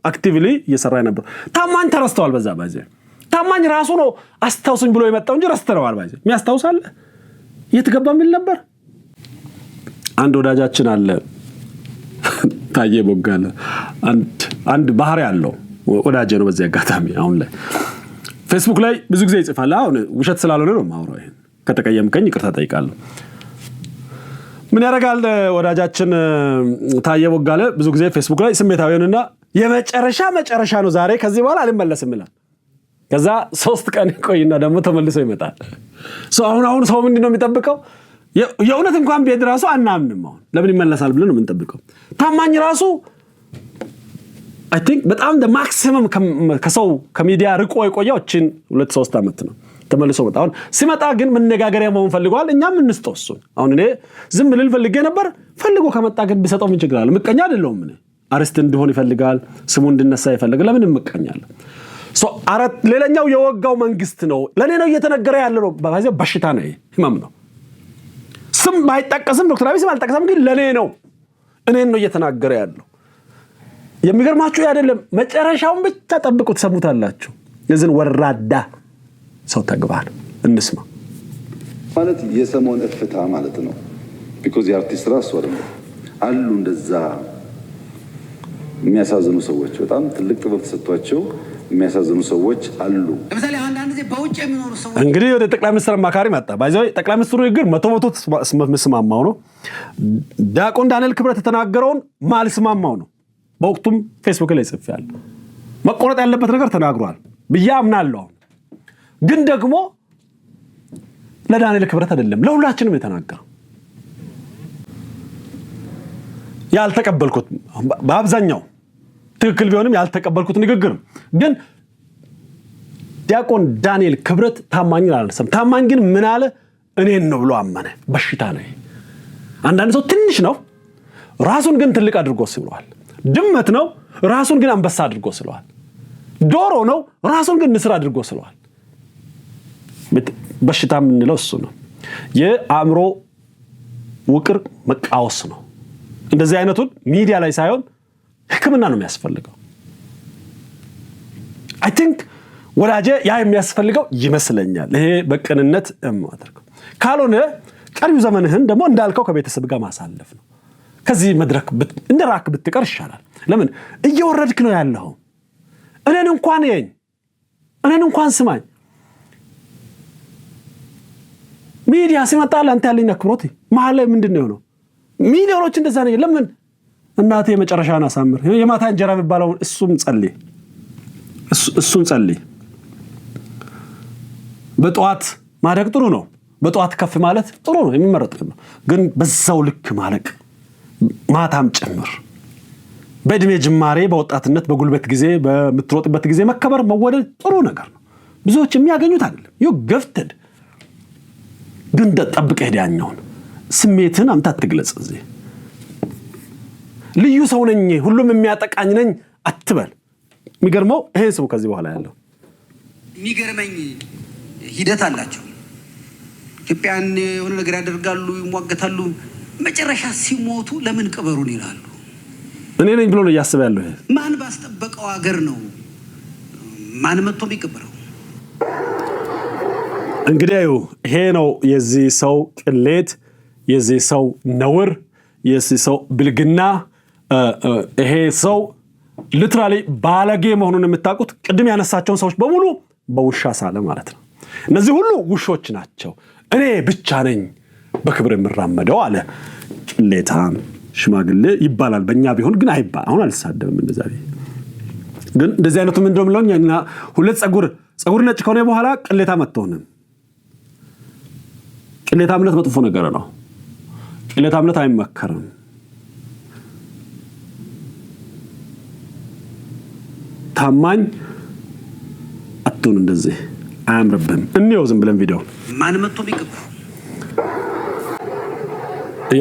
አክቲቭሊ እየሰራ ነበር። ታማኝ ተረስተዋል። በዛ ባይዘ ታማኝ ራሱ ነው አስታውሱኝ ብሎ የመጣው እንጂ ረስተዋል። ባይዘ የሚያስታውሳል እየተገባ የሚል ነበር። አንድ ወዳጃችን አለ ታየ ቦጋለ አንድ ባህሪ ያለው ወዳጄ ነው። በዚህ አጋጣሚ አሁን ላይ ፌስቡክ ላይ ብዙ ጊዜ ይጽፋል። አሁን ውሸት ስላልሆነ ነው ማውራው። ይሄን ከተቀየምከኝ ይቅርታ ጠይቃለሁ። ምን ያደርጋል ወዳጃችን ታየ ቦጋለ ብዙ ጊዜ ፌስቡክ ላይ ስሜታዊውንና የመጨረሻ ነው ዛሬ ከዚህ በኋላ አልመለስም ይላል። ከዛ 3 ቀን ቆይና ደግሞ ተመልሶ ይመጣል። አሁን ሰው ምንድነው የሚጠብቀው? የእውነት እንኳን ቢሄድ ራሱ አናምንም። አሁን ለምን ይመለሳል ብለን ነው የምንጠብቀው? ታማኝ ራሱ አይ ቲንክ በጣም ማክሲመም ከሰው ከሚዲያ ርቆ የቆየው 2-3 ዓመት ነው። ተመልሶ መጣ። አሁን ሲመጣ ግን መነጋገሪያ መሆን ፈልጓል። እኛም እንስጠው እሱን። አሁን እኔ ዝም ልል ፈልጌ ነበር። ፈልጎ ከመጣ ግን ቢሰጠው ምን ችግር አለ? ምቀኛ አይደለም። እኔ አርስት እንዲሆን ይፈልጋል፣ ስሙ እንድነሳ ይፈልጋል። ለምን ምቀኛለሁ? ሌላኛው የወጋው መንግስት ነው። ለኔ ነው እየተነገረ ያለው ነው። በሽታ ነው፣ ህመም ነው። ስም ባይጠቀስም ዶክተር አብይ ስም አልጠቀሰም፣ ግን ለኔ ነው፣ እኔን ነው እየተናገረ ያለው። የሚገርማችሁ አይደለም፣ መጨረሻውን ብቻ ጠብቁ ትሰሙታላችሁ። የዝን ወራዳ ሰው ተግባር እንስማ። ማለት የሰሞን እፍታ ማለት ነው። ቢኮዝ የአርቲስት ራሱ አሉ እንደዛ የሚያሳዝኑ ሰዎች፣ በጣም ትልቅ ጥበብ ተሰጥቷቸው የሚያሳዝኑ ሰዎች አሉ። ለምሳሌ አንዳንድ ጊዜ በውጭ የሚኖሩ ሰዎች እንግዲህ ወደ ጠቅላይ ሚኒስትር አማካሪ መጣ። ባይዘው ጠቅላይ ሚኒስትሩ ይግር 100% መስማማው ነው። ዲያቆን ዳንኤል ክብረት የተናገረውን ማልስማማው ነው። በወቅቱም ፌስቡክ ላይ ጽፏል። መቆረጥ ያለበት ነገር ተናግሯል ብዬ አምናለሁ። ግን ደግሞ ለዳንኤል ክብረት አይደለም ለሁላችንም የተናገረው። ያልተቀበልኩት በአብዛኛው ትክክል ቢሆንም ያልተቀበልኩት ንግግር ግን ዲያቆን ዳንኤል ክብረት ታማኝ አልሰም። ታማኝ ግን ምን አለ? እኔን ነው ብሎ አመነ። በሽታ ነው። አንዳንድ ሰው ትንሽ ነው ራሱን ግን ትልቅ አድርጎ ስሏል። ድመት ነው ራሱን ግን አንበሳ አድርጎ ስሏል። ዶሮ ነው ራሱን ግን ንስር አድርጎ ስሏል። በሽታ የምንለው እሱ ነው። የአእምሮ ውቅር መቃወስ ነው። እንደዚህ አይነቱን ሚዲያ ላይ ሳይሆን ሕክምና ነው የሚያስፈልገው። አይ ቲንክ ወላጄ ያ የሚያስፈልገው ይመስለኛል። ይሄ በቅንነት ማድረግ ካልሆነ ቀሪው ዘመንህን ደግሞ እንዳልከው ከቤተሰብ ጋር ማሳለፍ ነው። ከዚህ መድረክ እንደራክ ብትቀር ይሻላል። ለምን እየወረድክ ነው ያለው? እኔን እንኳን እኔን እንኳን ስማኝ ሚዲያ ሲመጣል አንተ ያለኝ አክብሮት መሀል ላይ ምንድነው ነው ሚሊዮኖች እንደዛ ነው ለምን እናቴ መጨረሻና ሳምር የማታ እንጀራ የሚባለው እሱን ጸልይ በጧት ማደግ ጥሩ ነው በጧት ከፍ ማለት ጥሩ ነው የሚመረጥ ነው ግን በዛው ልክ ማለቅ ማታም ጭምር በእድሜ ጅማሬ በወጣትነት በጉልበት ጊዜ በምትሮጥበት ጊዜ መከበር መወደድ ጥሩ ነገር ነው ብዙዎች የሚያገኙት አይደለም ገፍተድ ግን ተጠብቀህ ዲያኛውን ስሜትን አምታ ትግለጽ እዚህ ልዩ ሰው ነኝ ሁሉም የሚያጠቃኝ ነኝ አትበል የሚገርመው ይሄ ሰው ከዚህ በኋላ ያለው የሚገርመኝ ሂደት አላቸው ኢትዮጵያን የሆነ ነገር ያደርጋሉ ይሟገታሉ መጨረሻ ሲሞቱ ለምን ቀበሩን ይላሉ እኔ ነኝ ብሎ ነው ያስባለው ማን ባስጠበቀው ሀገር ነው ማን መጥቶ ቢቀበረው እንግዲህ ይሄ ነው የዚህ ሰው ቅሌት የዚህ ሰው ነውር የዚህ ሰው ብልግና ይሄ ሰው ሊትራሊ ባለጌ መሆኑን የምታውቁት ቅድም ያነሳቸውን ሰዎች በሙሉ በውሻ ሳለ ማለት ነው እነዚህ ሁሉ ውሾች ናቸው እኔ ብቻ ነኝ በክብር የምራመደው አለ ቅሌታም ሽማግሌ ይባላል በእኛ ቢሆን ግን አይባል አሁን አልሳደብም እንደዛ ግን እንደዚህ አይነቱ ምን እንደምለውኝና ሁለት ጸጉር ነጭ ከሆነ በኋላ ቅሌታም አትሆንም ቅሌታምነት መጥፎ ነገር ነው ቅሌታምነት አይመከርም ታማኝ አትሁን እንደዚህ አያምርብህም እንየው ዝም ብለን ቪዲዮ ማን መጥቶ ቢቀበረው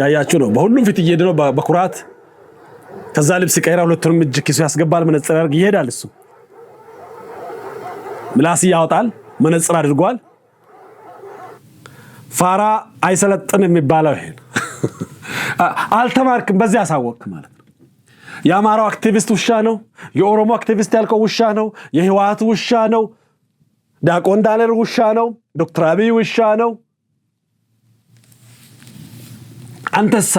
ያያችሁ ነው በሁሉም ፊት እየሄደ ነው በኩራት ከዛ ልብስ ቀይራ ሁለቱንም እጅ ኪሱ ያስገባል መነጽር ያርግ ይሄዳል እሱ ምላስ ያወጣል መነጽር አድርጓል ፋራ አይሰለጥን የሚባለው ይሄ አልተማርክም በዚህ ያሳወቅ ማለት ነው የአማራው አክቲቪስት ውሻ ነው የኦሮሞ አክቲቪስት ያልከው ውሻ ነው የህወሓት ውሻ ነው ዳቆን ዳለር ውሻ ነው ዶክተር አብይ ውሻ ነው አንተሳ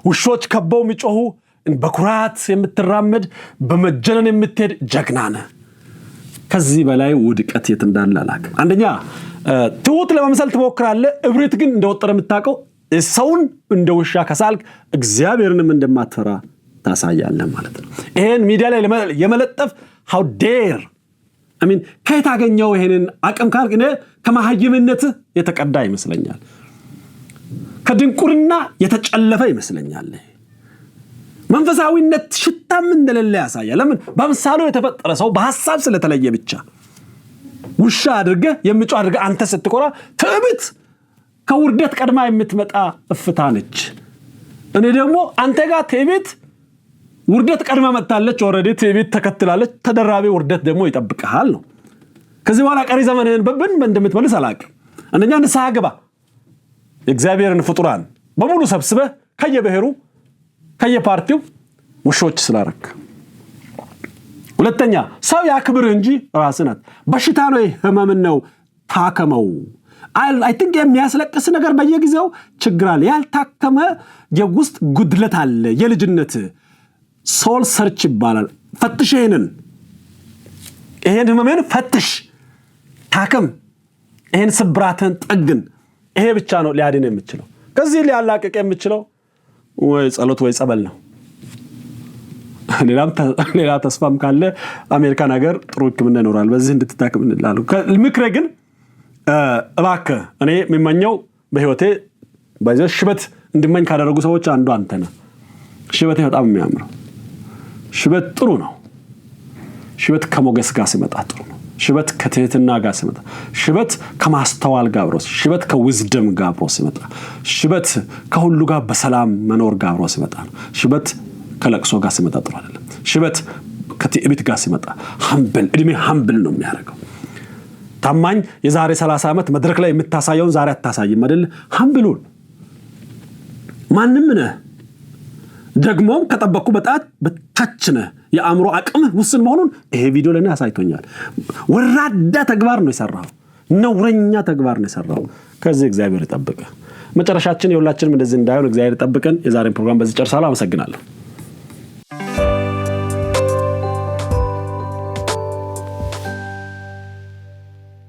ውሾች ከበው የሚጮሁ በኩራት የምትራመድ በመጀነን የምትሄድ ጀግና ነህ ከዚህ በላይ ውድቀት የት እንዳለ አላክ አንደኛ ትውት ለመምሰል ትሞክራለህ እብሪት ግን እንደወጠረ የምታውቀው ሰውን እንደ ውሻ ከሳልክ እግዚአብሔርንም እንደማትፈራ ታሳያለህ ማለት ነው ይሄን ሚዲያ ላይ የመለጠፍ how dare ከየት አገኘው ይሄንን አቅም ካልክ እኔ ከማህይምነት የተቀዳ ይመስለኛል ከድንቁርና የተጨለፈ ይመስለኛል መንፈሳዊነት ሽታም እንደሌለ ያሳያል ለምን በምሳሌው የተፈጠረ ሰው በሐሳብ ስለተለየ ብቻ ውሻ አድርገ የሚጮህ አድርገ አንተ ስትቆራ ትዕቢት ከውርደት ቀድማ የምትመጣ እፍታ ነች እኔ ደግሞ አንተ ጋር ትዕቢት ውርደት ቀድማ መጣለች ኦሬዲ ትዕቢት ተከትላለች ተደራቢ ውርደት ደግሞ ይጠብቀሃል ነው ከዚህ በኋላ ቀሪ ዘመንህን በብን እንደምትመልስ አላውቅም አንደኛ ንስሐ ግባ የእግዚአብሔርን ፍጡራን በሙሉ ሰብስበ ከየብሔሩ ከየፓርቲው ውሾች ስላረክ ሁለተኛ ሰው ያክብር እንጂ ራስናት በሽታ ነው ህመም ነው ታከመው I think የሚያስለቅስ ነገር በየጊዜው ችግር አለ ያልታከመ የውስጥ ጉድለት አለ የልጅነት ሶል ሰርች ይባላል ፈትሽ ይሄን ህመምን ፈትሽ ታከም ይሄን ስብራትን ጠግን ይሄ ብቻ ነው ሊያድን የሚችለው ከዚህ ሊያላቀቅ የሚችለው ወይ ጸሎት ወይ ጸበል ነው ሌላ ተስፋም ካለ አሜሪካን ሀገር ጥሩ ህክምና ይኖራል በዚህ እንድትታከም እንላለን ምክሬ ግን እባክህ እኔ የሚመኘው በህይወቴ ባይዘ ሽበት እንድመኝ ካደረጉ ሰዎች አንዱ አንተ ነህ ሽበቴ በጣም የሚያምረው ሽበት ጥሩ ነው ሽበት ከሞገስ ጋር ሲመጣ ጥሩ ነው ሽበት ከትህትና ጋር ሲመጣ ሽበት ከማስተዋል ጋር አብሮ ሽበት ከዊዝደም ጋር አብሮ ሲመጣ ሽበት ከሁሉ ጋር በሰላም መኖር ጋር አብሮ ሲመጣ ሽበት ከለቅሶ ጋር ሲመጣ ጥሩ አይደለም ሽበት ከትዕቢት ጋር ሲመጣ እድሜ ሀምብል ነው የሚያደርገው ታማኝ የዛሬ 30 ዓመት መድረክ ላይ የምታሳየውን ዛሬ አታሳይም አይደል ሀምብሉን ማንንም ነህ ደግሞም ከጠበቁ በታች ነህ የአእምሮ አቅም ውስን መሆኑን ይሄ ቪዲዮ ለኔ አሳይቶኛል ወራዳ ተግባር ነው የሰራው ነውረኛ ተግባር ነው የሰራው ከዚህ እግዚአብሔር ይጠብቀ መጨረሻችን የሁላችንም እንደዚህ እንዳይሆን እግዚአብሔር ይጠብቀን የዛሬን ፕሮግራም በዚህ ጨርሳለሁ አመሰግናለሁ